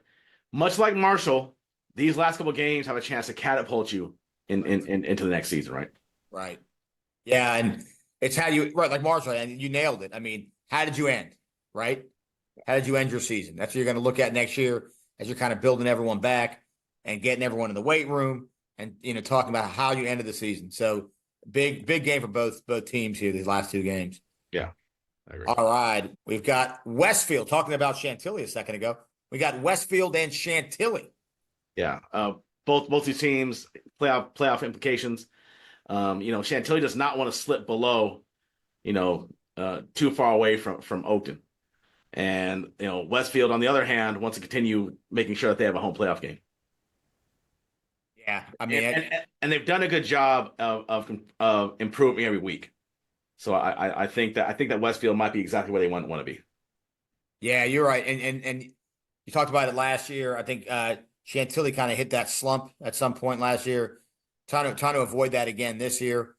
much like Marshall, these last couple of games have a chance to catapult you into the next season, right? Right. Yeah, and it's how you like Marshall, and you nailed it. I mean, how did you end? Right? How did you end your season? That's what you're going to look at next year as you're kind of building everyone back and getting everyone in the weight room and talking about how you ended the season. So big game for both teams here these last two games. Yeah, I agree. All right, we've got Westfield talking about Chantilly a second ago. We got Westfield and Chantilly. Yeah, both these teams playoff implications. Chantilly does not want to slip below, too far away from Oakton. And, Westfield, on the other hand, wants to continue making sure that they have a home playoff game. Yeah, I mean, and they've done a good job of improving every week. So I think that Westfield might be exactly where they want to be. Yeah, you're right. And you talked about it last year. I think Chantilly kind of hit that slump at some point last year. Trying to avoid that again this year.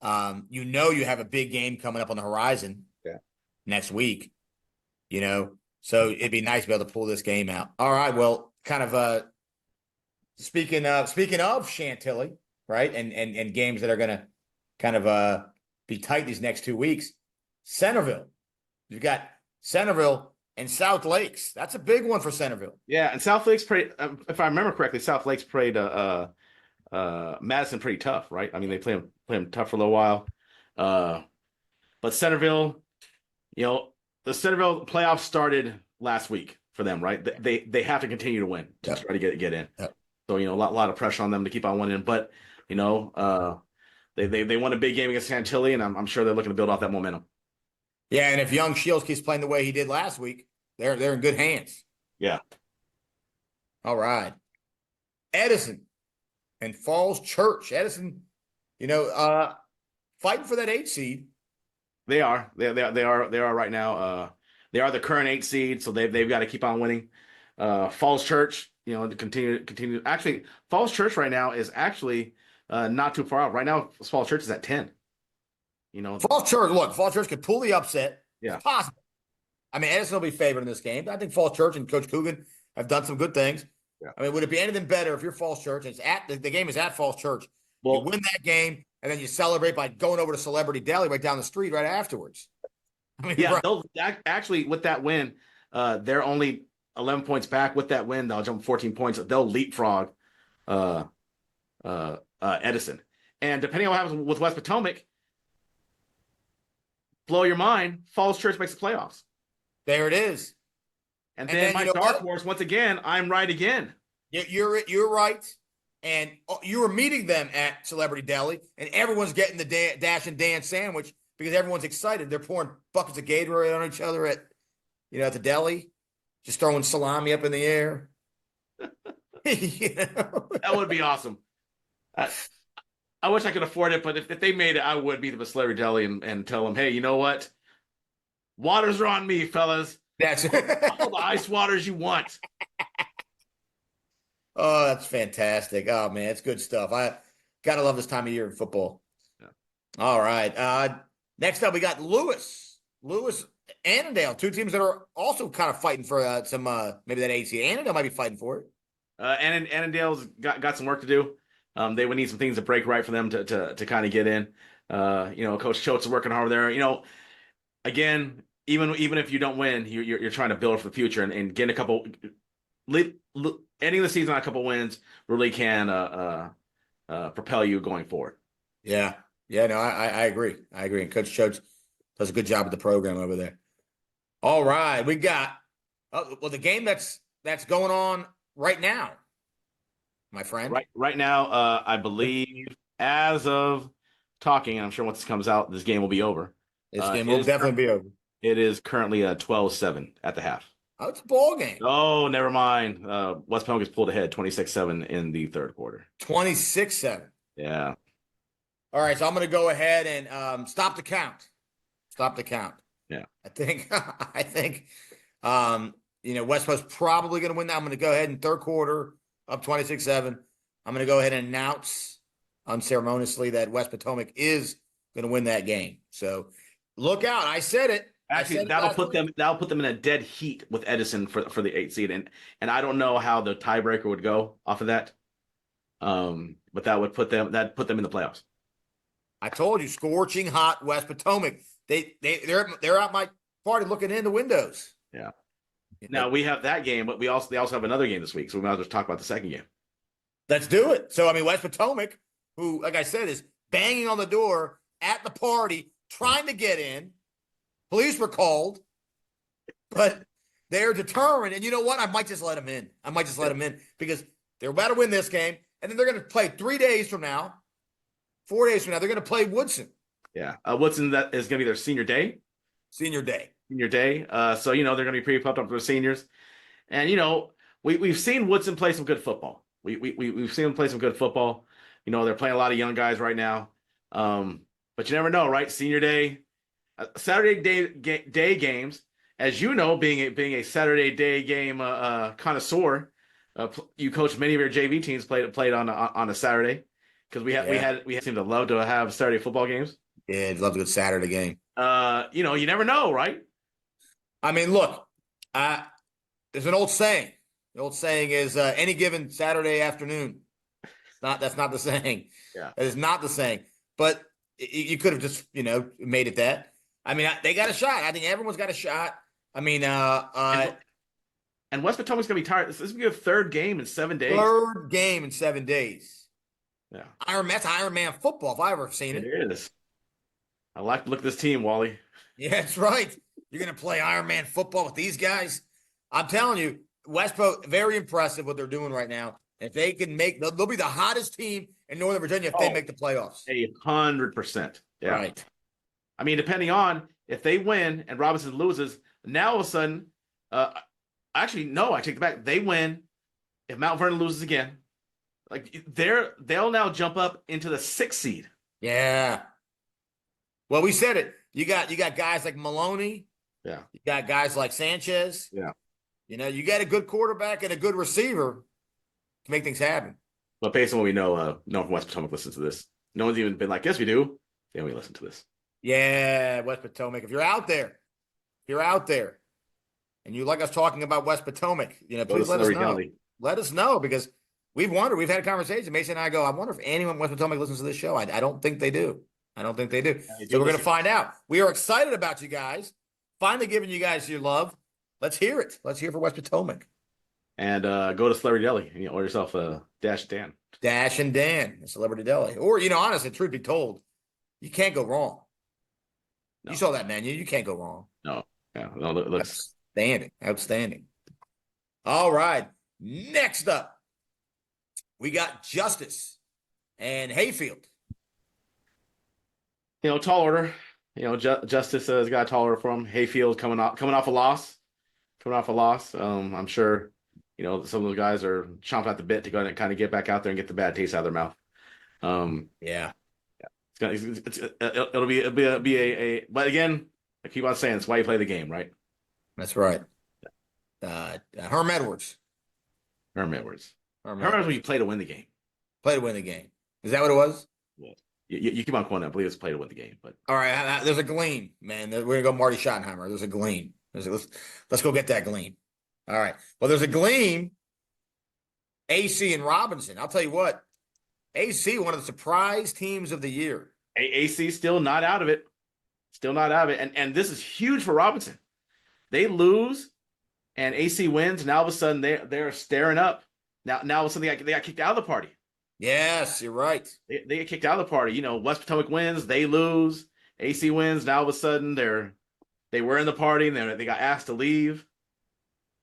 You have a big game coming up on the horizon next week. So it'd be nice to be able to pull this game out. All right, well, kind of speaking of Chantilly, right, and games that are going to kind of be tight these next 2 weeks. Centerville, you've got Centerville and South Lakes. That's a big one for Centerville. Yeah, and South Lakes played. If I remember correctly, South Lakes played Madison pretty tough, right? I mean, they play him tough for a little while. But Centerville, the Centerville playoffs started last week for them, right? They have to continue to win to try to get in. Yep. So a lot of pressure on them to keep on winning. But they won a big game against Chantilly, and I'm sure they're looking to build off that momentum. Yeah, and if Young Shields keeps playing the way he did last week, they're in good hands. Yeah. All right, Edison and Falls Church. Edison, fighting for that 8 seed. They are. They are right now. They are the current 8 seed, so they've got to keep on winning. Falls Church, to continue. Actually, Falls Church right now is actually not too far out. Right now, Falls Church is at 10. Falls Church could pull the upset. Yeah. It's possible. I mean, Edison will be favored in this game. I think Falls Church and Coach Coogan have done some good things. Yeah. I mean, would it be anything better if you're Falls Church and the game is at Falls Church? Well, you win that game and then you celebrate by going over to Celebrity Deli right down the street right afterwards. I mean, yeah, they'll actually with that win, they're only 11 points back. With that win, they'll jump 14 points. They'll leapfrog Edison. And depending on what happens with West Potomac, blow your mind, Falls Church makes the playoffs. There it is. And then my dark horse, once again, I'm right again. You're right. And you were meeting them at Celebrity Deli, and everyone's getting the Dash and Dan sandwich because everyone's excited. They're pouring buckets of Gatorade on each other at the deli, just throwing salami up in the air. That would be awesome. I wish I could afford it, but if they made it, I would meet them at Celebrity Deli and tell them, hey, you know what? Waters are on me, fellas. That's all the ice waters you want. Oh, that's fantastic. Oh, man, it's good stuff. I got to love this time of year in football. Yeah. All right. Next up, we got Lewis, Annandale, 2 teams that are also kind of fighting for some maybe that AC. Annandale might be fighting for it. Annandale's got some work to do. They would need some things to break right for them to kind of get in. Coach Choate's working hard there. Again, even if you don't win, you're trying to build for the future and getting a couple. Ending the season on a couple wins really can propel you going forward. Yeah. No, I agree. And Coach Choate does a good job with the program over there. All right, we got the game that's going on right now, my friend. Right now, I believe as of talking, and I'm sure once this comes out, this game will be over. This game will definitely be over. It is currently 12-7 at the half. Oh, it's a ball game. Oh, never mind. West Potomac has pulled ahead 26-7 in the third quarter. 26-7. Yeah. All right, so I'm going to go ahead and stop the count. Stop the count. Yeah. I think West Post probably going to win that. I'm going to go ahead in third quarter up 26-7. I'm going to go ahead and announce unceremoniously that West Potomac is going to win that game. So look out. I said it. Actually, that'll put them in a dead heat with Edison for the 8th seed. And I don't know how the tiebreaker would go off of that. But that would put them in the playoffs. I told you, scorching hot West Potomac. They're out my party looking in the windows. Yeah. Now we have that game, but they also have another game this week, so we might as well talk about the second game. Let's do it. So West Potomac, who, like I said, is banging on the door at the party, trying to get in. Police were called, but they're determined. And you know what? I might just let them in. Because they're about to win this game, and then they're going to play 3 days from now. 4 days from now, they're going to play Woodson. Yeah. Woodson, that is going to be their senior day. Senior day. So, they're going to be pretty pumped up for the seniors. And, we've seen Woodson play some good football. We've seen them play some good football. They're playing a lot of young guys right now. But you never know, right? Senior day, Saturday day games, as you know, being a Saturday day game connoisseur, you coached many of your JV teams played on a Saturday. Because we seem to love to have Saturday football games. Yeah, I'd love a good Saturday game. You never know, right? I mean, look, there's an old saying. The old saying is any given Saturday afternoon. That's not the saying. Yeah, that is not the saying. But you could have just made it that. I mean, they got a shot. I think everyone's got a shot. I mean, and West Potomac's gonna be tired. This is gonna be a third game in 7 days. Third game in 7 days. Yeah, that's Iron Man football if I've ever seen it. It is. I like to look at this team, Wally. Yeah, that's right. You're going to play Iron Man football with these guys? I'm telling you, Westpo, very impressive what they're doing right now. If they can they'll be the hottest team in Northern Virginia if they make the playoffs. 100%. Yeah. Right. I mean, depending on if they win and Robinson loses, now all of a sudden, actually, no, I take it back. They win. If Mount Vernon loses again, they'll now jump up into the 6th seed. Yeah. Well, we said it. You got guys like Maloney. Yeah. You got guys like Sanchez. Yeah. You got a good quarterback and a good receiver to make things happen. But based on what we know, no one from West Potomac listens to this. No one's even been like, yes, we do. They only listen to this. Yeah, West Potomac. If you're out there, and you like us talking about West Potomac, please let us know. Let us know, because we've wondered. We've had a conversation. Mason and I go, I wonder if anyone from West Potomac listens to this show. I don't think they do. So we're going to find out. We are excited about you guys. Finally giving you guys your love. Let's hear it. Let's hear for West Potomac. And go to Celebrity Deli and order yourself a Dash Dan. Dash and Dan, Celebrity Deli. Or, honestly, truth be told, you can't go wrong. No. You saw that menu. You can't go wrong. No. Yeah. No, looks Outstanding. All right. Next up, we got Justice and Hayfield. Tall order. Justice has got a tall order for him. Hayfield coming off a loss. I'm sure, some of those guys are chomping at the bit to go and kind of get back out there and get the bad taste out of their mouth. Yeah. It'll be a. But again, I keep on saying it's why you play the game, right? That's right. Herm Edwards. Herm Edwards when you play to win the game. Play to win the game. Is that what it was? Yeah. You keep on quoting. I believe it's play to win the game. But all right, there's a gleam, man. We're gonna go Marty Schottenheimer. There's a gleam. Let's go get that gleam. All right. Well, there's a gleam. AC and Robinson. I'll tell you what. AC, one of the surprise teams of the year. AC still not out of it. And this is huge for Robinson. They lose, and AC wins, and now all of a sudden they're staring up. Now all of a sudden they got kicked out of the party. Yes, you're right. They get kicked out of the party. West Potomac wins, they lose. AC wins. Now all of a sudden they were in the party and they got asked to leave.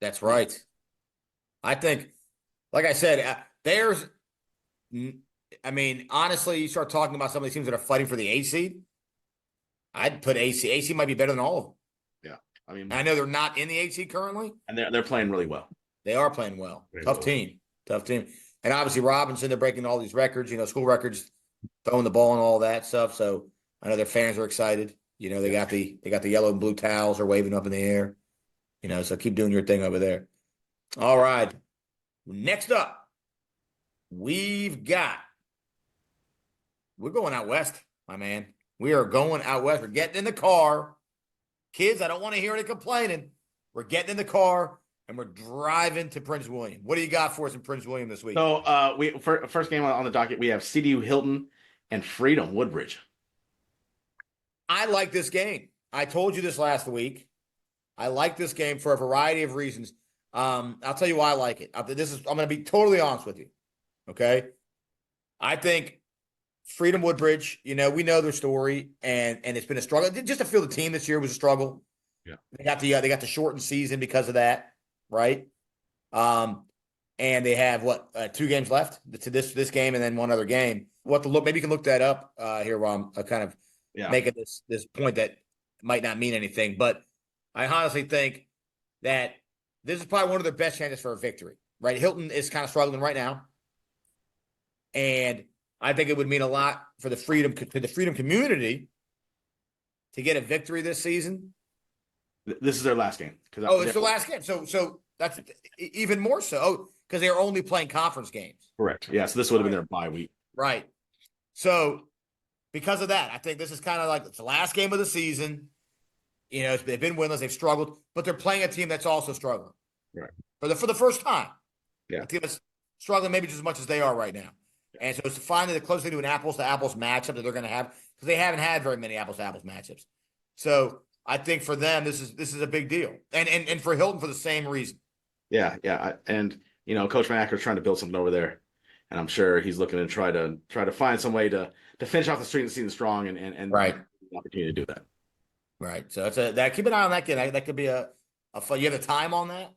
That's right. I think, like I said, honestly, you start talking about some of these teams that are fighting for the 8th seed. I'd put AC. AC might be better than all of them. Yeah, I mean, I know they're not in the AC currently. and they're playing really well. They are playing well. Very Tough well. team. Tough team. And obviously Robinson, they're breaking all these records, school records, throwing the ball and all that stuff. So I know their fans are excited. They got the yellow and blue towels are waving up in the air. So keep doing your thing over there. All right. Next up, we're going out west, my man. We are going out west. We're getting in the car. Kids, I don't want to hear any complaining. We're getting in the car and we're driving to Prince William. What do you got for us in Prince William this week? So first game on the docket, we have CDU Hilton and Freedom Woodbridge. I like this game. I told you this last week. I like this game for a variety of reasons. I'll tell you why I like it. I'm going to be totally honest with you. Okay. I think Freedom Woodbridge, we know their story and it's been a struggle. Just to feel the team this year was a struggle. Yeah. They got the shortened season because of that. Right. And they have 2 games left to this game and then one other game. Maybe you can look that up here while I'm kind of making this point that might not mean anything, but I honestly think that this is probably one of their best chances for a victory, right? Hilton is kind of struggling right now. And I think it would mean a lot for the Freedom community to get a victory this season. This is their last game. It's the last game. So that's even more so because they're only playing conference games. Correct. Yeah, so this would have been their bye week. Right. So because of that, I think this is kind of like it's the last game of the season. They've been winless, they've struggled, but they're playing a team that's also struggling. Right. For the first time. Yeah. A team that's struggling maybe just as much as they are right now. Yeah. And so it's finally the closest to an apples-to-apples matchup that they're going to have because they haven't had very many apples-to-apples matchups. So I think for them, this is a big deal. And for Hilton for the same reason. Yeah. And Coach Van Acker's trying to build something over there. And I'm sure he's looking to try to find some way to finish off the season strong and right. the opportunity to do that. Right. So keep an eye on that game. That could be a fun. You have a time on that?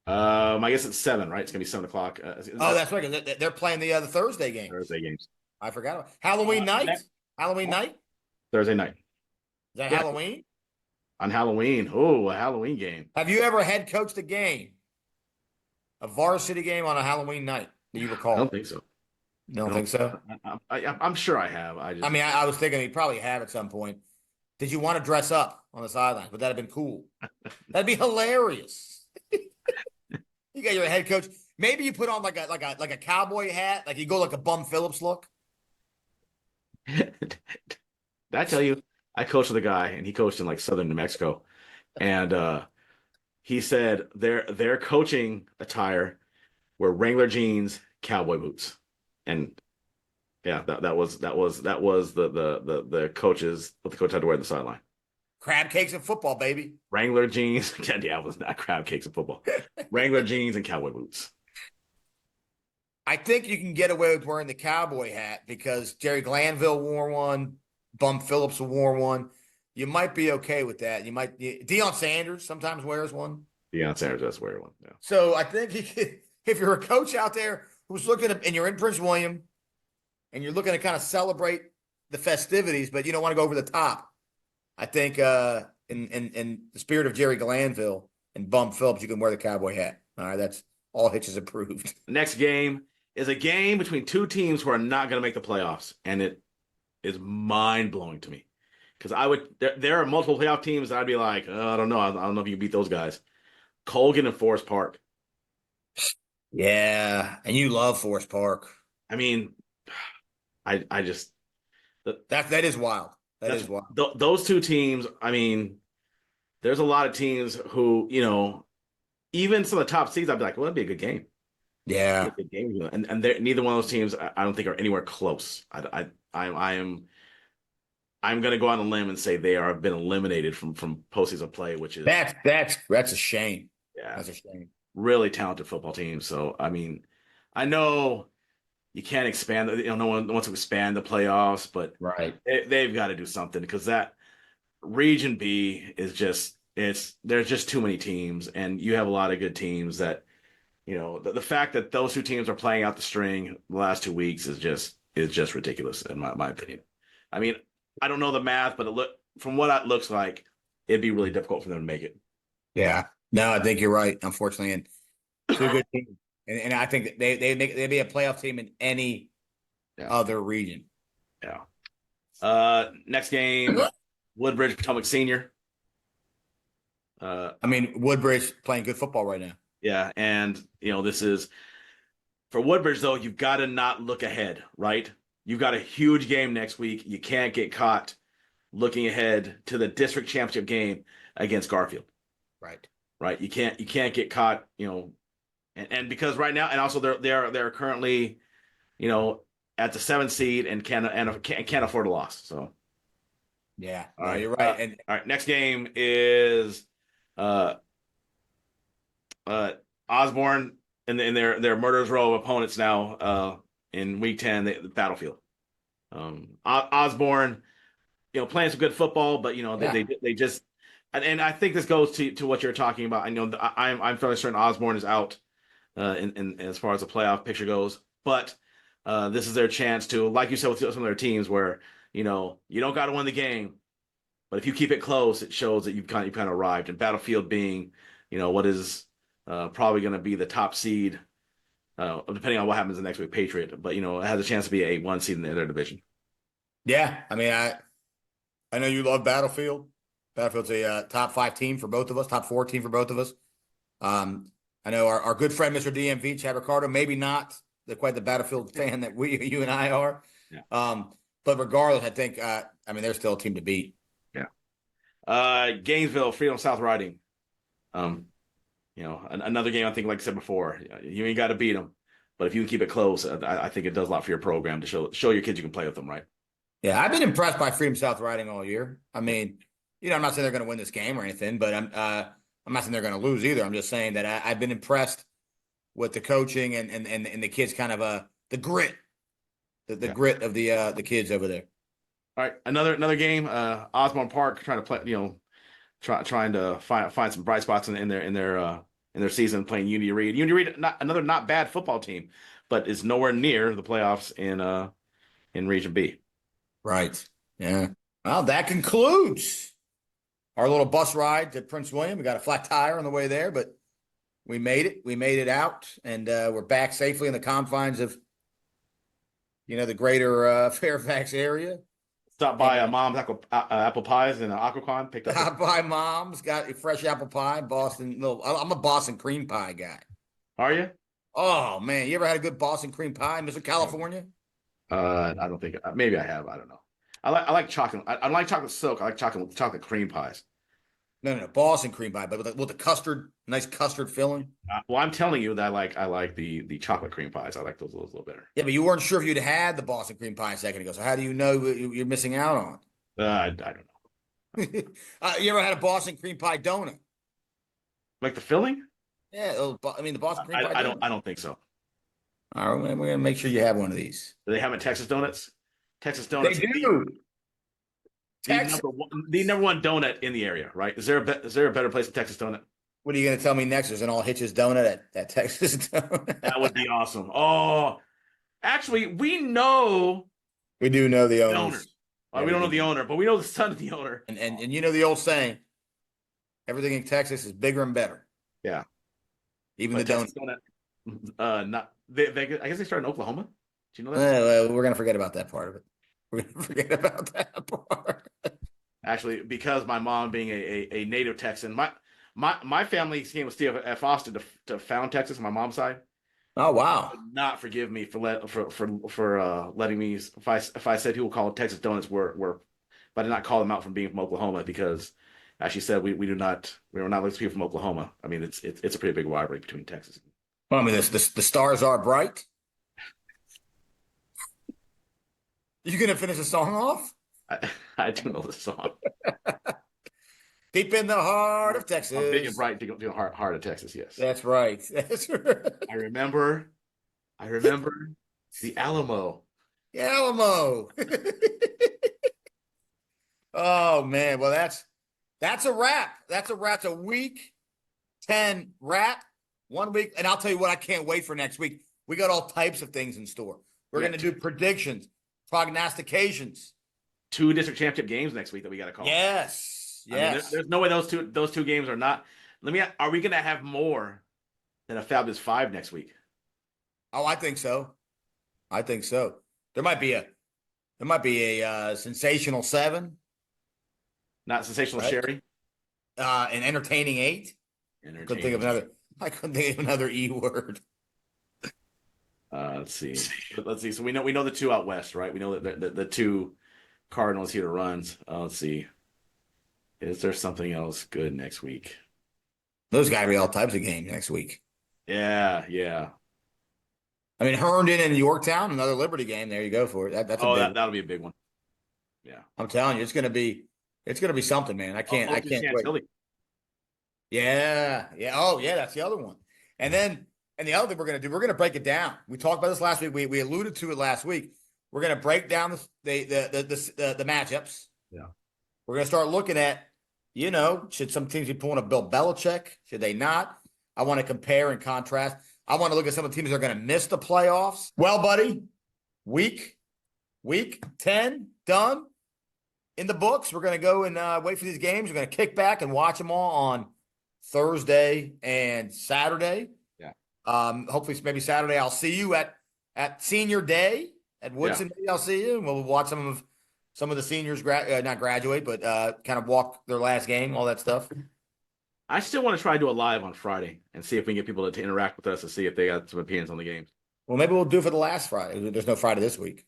I guess it's 7, right? It's gonna be 7:00. That's right. They're playing the Thursday game. Thursday games. I forgot about Halloween night. Halloween night. Thursday night. Is that Halloween? On Halloween. Oh, a Halloween game. Have you ever head coached a varsity game on a Halloween night? Do you recall? I don't think so. You don't think so? I'm sure I have. I was thinking you probably have at some point. Did you want to dress up on the sidelines? Would that have been cool? That'd be hilarious. You got your head coach. Maybe you put on like a cowboy hat, like you go like a Bum Phillips look. Did I tell you? I coached with a guy, and he coached in like southern New Mexico, and he said their coaching attire were Wrangler jeans, cowboy boots, and yeah, that was the coaches what the coach had to wear on the sideline. Crab cakes and football, baby. Wrangler jeans. Yeah, it was not crab cakes and football. Wrangler jeans and cowboy boots. I think you can get away with wearing the cowboy hat because Jerry Glanville wore one, Bum Phillips wore one. You might be okay with that. Deion Sanders sometimes wears one. Deion Sanders does wear one. Yeah. So I think if you're a coach out there who's looking at, and you're in Prince William and you're looking to kind of celebrate the festivities, but you don't want to go over the top, I think in the spirit of Jerry Glanville and Bum Phillips, you can wear the cowboy hat. All right, that's all Hitches approved. Next game is a game between two teams who are not going to make the playoffs, and it is mind-blowing to me because there are multiple playoff teams that I'd be like, I don't know. I don't know if you can beat those guys. Colgan and Forest Park. Yeah, and you love Forest Park. I mean, I just that is wild. That is wild. Those two teams. I mean, there's a lot of teams who even some of the top seeds. I'd be like, well, that'd be a good game. Yeah, a good game. And neither one of those teams, I don't think, are anywhere close. I'm going to go on a limb and say they have been eliminated from postseason play, which is that's a shame. Yeah, that's a shame. Really talented football team. So I mean, I know you can't expand. No one wants to expand the playoffs, but right, they've got to do something because that Region B is there's just too many teams, and you have a lot of good teams that the fact that those two teams are playing out the string the last 2 weeks is just ridiculous in my opinion. I mean, I don't know the math, but from what it looks like, it'd be really difficult for them to make it. Yeah. No, I think you're right, unfortunately. And two good teams. And I think that they'd be a playoff team in any other region. Yeah. Next game, Woodbridge Potomac Senior. I mean, Woodbridge playing good football right now. Yeah, and this is for Woodbridge though. You've got to not look ahead, right? You've got a huge game next week. You can't get caught looking ahead to the district championship game against Garfield. Right. You can't get caught, and because right now, and also they're currently, at the 7th seed and can't afford a loss. So yeah, all right, you're right. And all right, next game is Osborne in their murderers row of opponents now in week 10, the Battlefield. Osborne, playing some good football, but they just, and I think this goes to what you're talking about. I know I'm fairly certain Osborne is out in as far as the playoff picture goes, but this is their chance to, like you said with some of their teams, where you don't got to win the game, but if you keep it close, it shows that you've kind of arrived. And Battlefield being, what is probably going to be the top seed, depending on what happens the next week, Patriot, but it has a chance to be a 1 seed in their division. Yeah, I mean, I know you love Battlefield. Battlefield's a top 5 team for both of us, top 4 team for both of us. I know our good friend Mr. DMV, Chad Ricardo, maybe not quite the Battlefield fan that you and I are. Yeah. But regardless, I think they're still a team to beat. Yeah. Gainesville, Freedom South Riding. Another game. I think, like I said before, you ain't got to beat them, but if you can keep it close, I think it does a lot for your program to show your kids you can play with them, right? Yeah, I've been impressed by Freedom South Riding all year. I mean, I'm not saying they're going to win this game or anything, but I'm not saying they're going to lose either. I'm just saying that I've been impressed with the coaching and the kids, kind of the grit, the grit of the kids over there. All right, another game. Osborne Park trying to play, trying to find some bright spots in their season, playing Unity Reed. Unity Reed, not bad football team, but is nowhere near the playoffs in Region B. Right. Yeah. Well, that concludes our little bus ride to Prince William. We got a flat tire on the way there, but we made it. We made it out, and we're back safely in the confines of, the greater Fairfax area. Stopped by Mom's apple pies and Aquacon. Picked up. Stopped by Mom's, got a fresh apple pie, Boston. No, I'm a Boston cream pie guy. Are you? Oh man, you ever had a good Boston cream pie, Mr. California? I don't think. Maybe I have. I don't know. I like chocolate. I like chocolate silk. I like chocolate cream pies. No, Boston cream pie, but with the custard, nice custard filling. Well, I'm telling you that I like the chocolate cream pies. I like those a little better. Yeah, but you weren't sure if you'd had the Boston cream pie a second ago. So how do you know you're missing out on? I don't know. You ever had a Boston cream pie donut? Like the filling? Yeah, the Boston cream pie. I don't think so. All right, we're gonna make sure you have one of these. Do they have them at Texas Donuts? Texas Donuts. They do. The number one donut in the area, right? Is there a better place than Texas Donut? What are you going to tell me next? There's an all Hitches donut at Texas Donut. That would be awesome. Oh, actually, we know. We do know the owners. Well, we don't know the owner, but we know the son of the owner. And you know the old saying, everything in Texas is bigger and better. Yeah. Even but the donut. I guess they started in Oklahoma. Do you know that? Well, we're going to forget about that part of it. We're going to forget about that part. Actually, because my mom being a native Texan, my family came with Steve F. Austin to found Texas on my mom's side. Oh wow! Would not forgive me for letting me if I said who will call Texas Donuts were, but I did not call them out from being from Oklahoma because, as she said, we were not looking to people from Oklahoma. I mean, it's a pretty big rivalry between Texas. Well, I mean, the stars are bright. You gonna finish the song off? I do know the song. Deep in the heart of Texas. Big and bright, to heart of Texas. Yes, that's right. That's right. I remember the Alamo. The Alamo. Oh man, well that's a wrap. That's a wrap. It's a week 10 wrap. 1 week, and I'll tell you what, I can't wait for next week. We got all types of things in store. We're going to do predictions, prognostications. 2 district championship games next week that we got to call. Yes. I mean, there's no way those two games are not. Are we going to have more than a Fabulous 5 next week? Oh, I think so. I think so. There might be a sensational 7. Not sensational, right? Sherry. An entertaining 8. I couldn't think of another E word. Let's see. So we know the 2 out west, right? We know that the 2 Cardinals here runs. Let's see. Is there something else good next week? Those got to be all types of games next week. Yeah. I mean, Herndon and Yorktown, another Liberty game. There you go for it. That'll be a big one. Yeah, I'm telling you, it's gonna be something, man. I can't wait. Yeah. Oh, yeah, that's the other one. And the other thing we're gonna break it down. We talked about this last week. We alluded to it last week. We're gonna break down the matchups. Yeah. We're gonna start looking at, should some teams be pulling a Bill Belichick? Should they not? I want to compare and contrast. I want to look at some of the teams that are going to miss the playoffs. Well, buddy, week 10 done in the books. We're going to go and wait for these games. We're going to kick back and watch them all on Thursday and Saturday. Yeah. Hopefully, maybe Saturday I'll see you at Senior Day at Woodson. Yeah. Maybe I'll see you, and we'll watch some of the seniors not graduate, but kind of walk their last game, all that stuff. I still want to try to do a live on Friday and see if we can get people to interact with us and see if they got some opinions on the games. Well, maybe we'll do it for the last Friday. There's no Friday this week.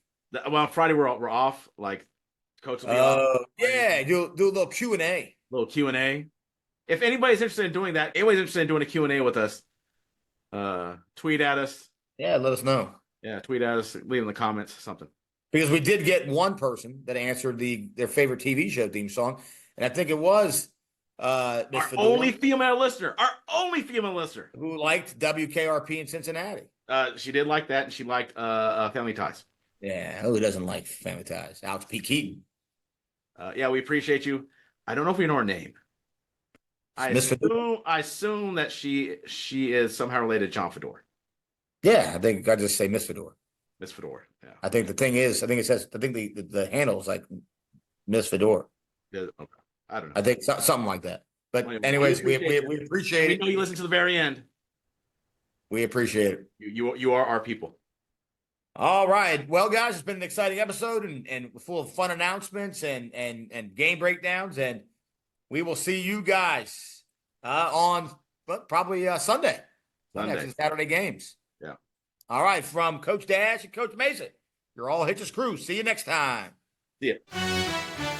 Well, Friday we're off. Like, coach will be off. Yeah, do a little Q&A. If anybody's interested in doing that, anybody's interested in doing a Q&A with us, tweet at us. Yeah, let us know. Yeah, tweet at us, leave in the comments, something. Because we did get one person that answered their favorite TV show theme song, and I think it was our only female listener who liked WKRP in Cincinnati. She did like that, and she liked Family Ties. Yeah, who doesn't like Family Ties? Alex P. Keaton. Yeah, we appreciate you. I don't know if we know her name. I assume that she is somehow related to John Fedor. Yeah, I think I just say Miss Fedor. Miss Fedor. Yeah. I think the thing is, the handle is like Miss Fedor. Yeah, okay. I don't know. I think something like that. But anyways, we appreciate it. We know you listen to the very end. We appreciate it. You are our people. All right. Well, guys, it's been an exciting episode and full of fun announcements and game breakdowns. And we will see you guys on probably Sunday after the Saturday games. Yeah. All right. From Coach Dash and Coach Mesa, you're all Hitches crew. See you next time. See ya.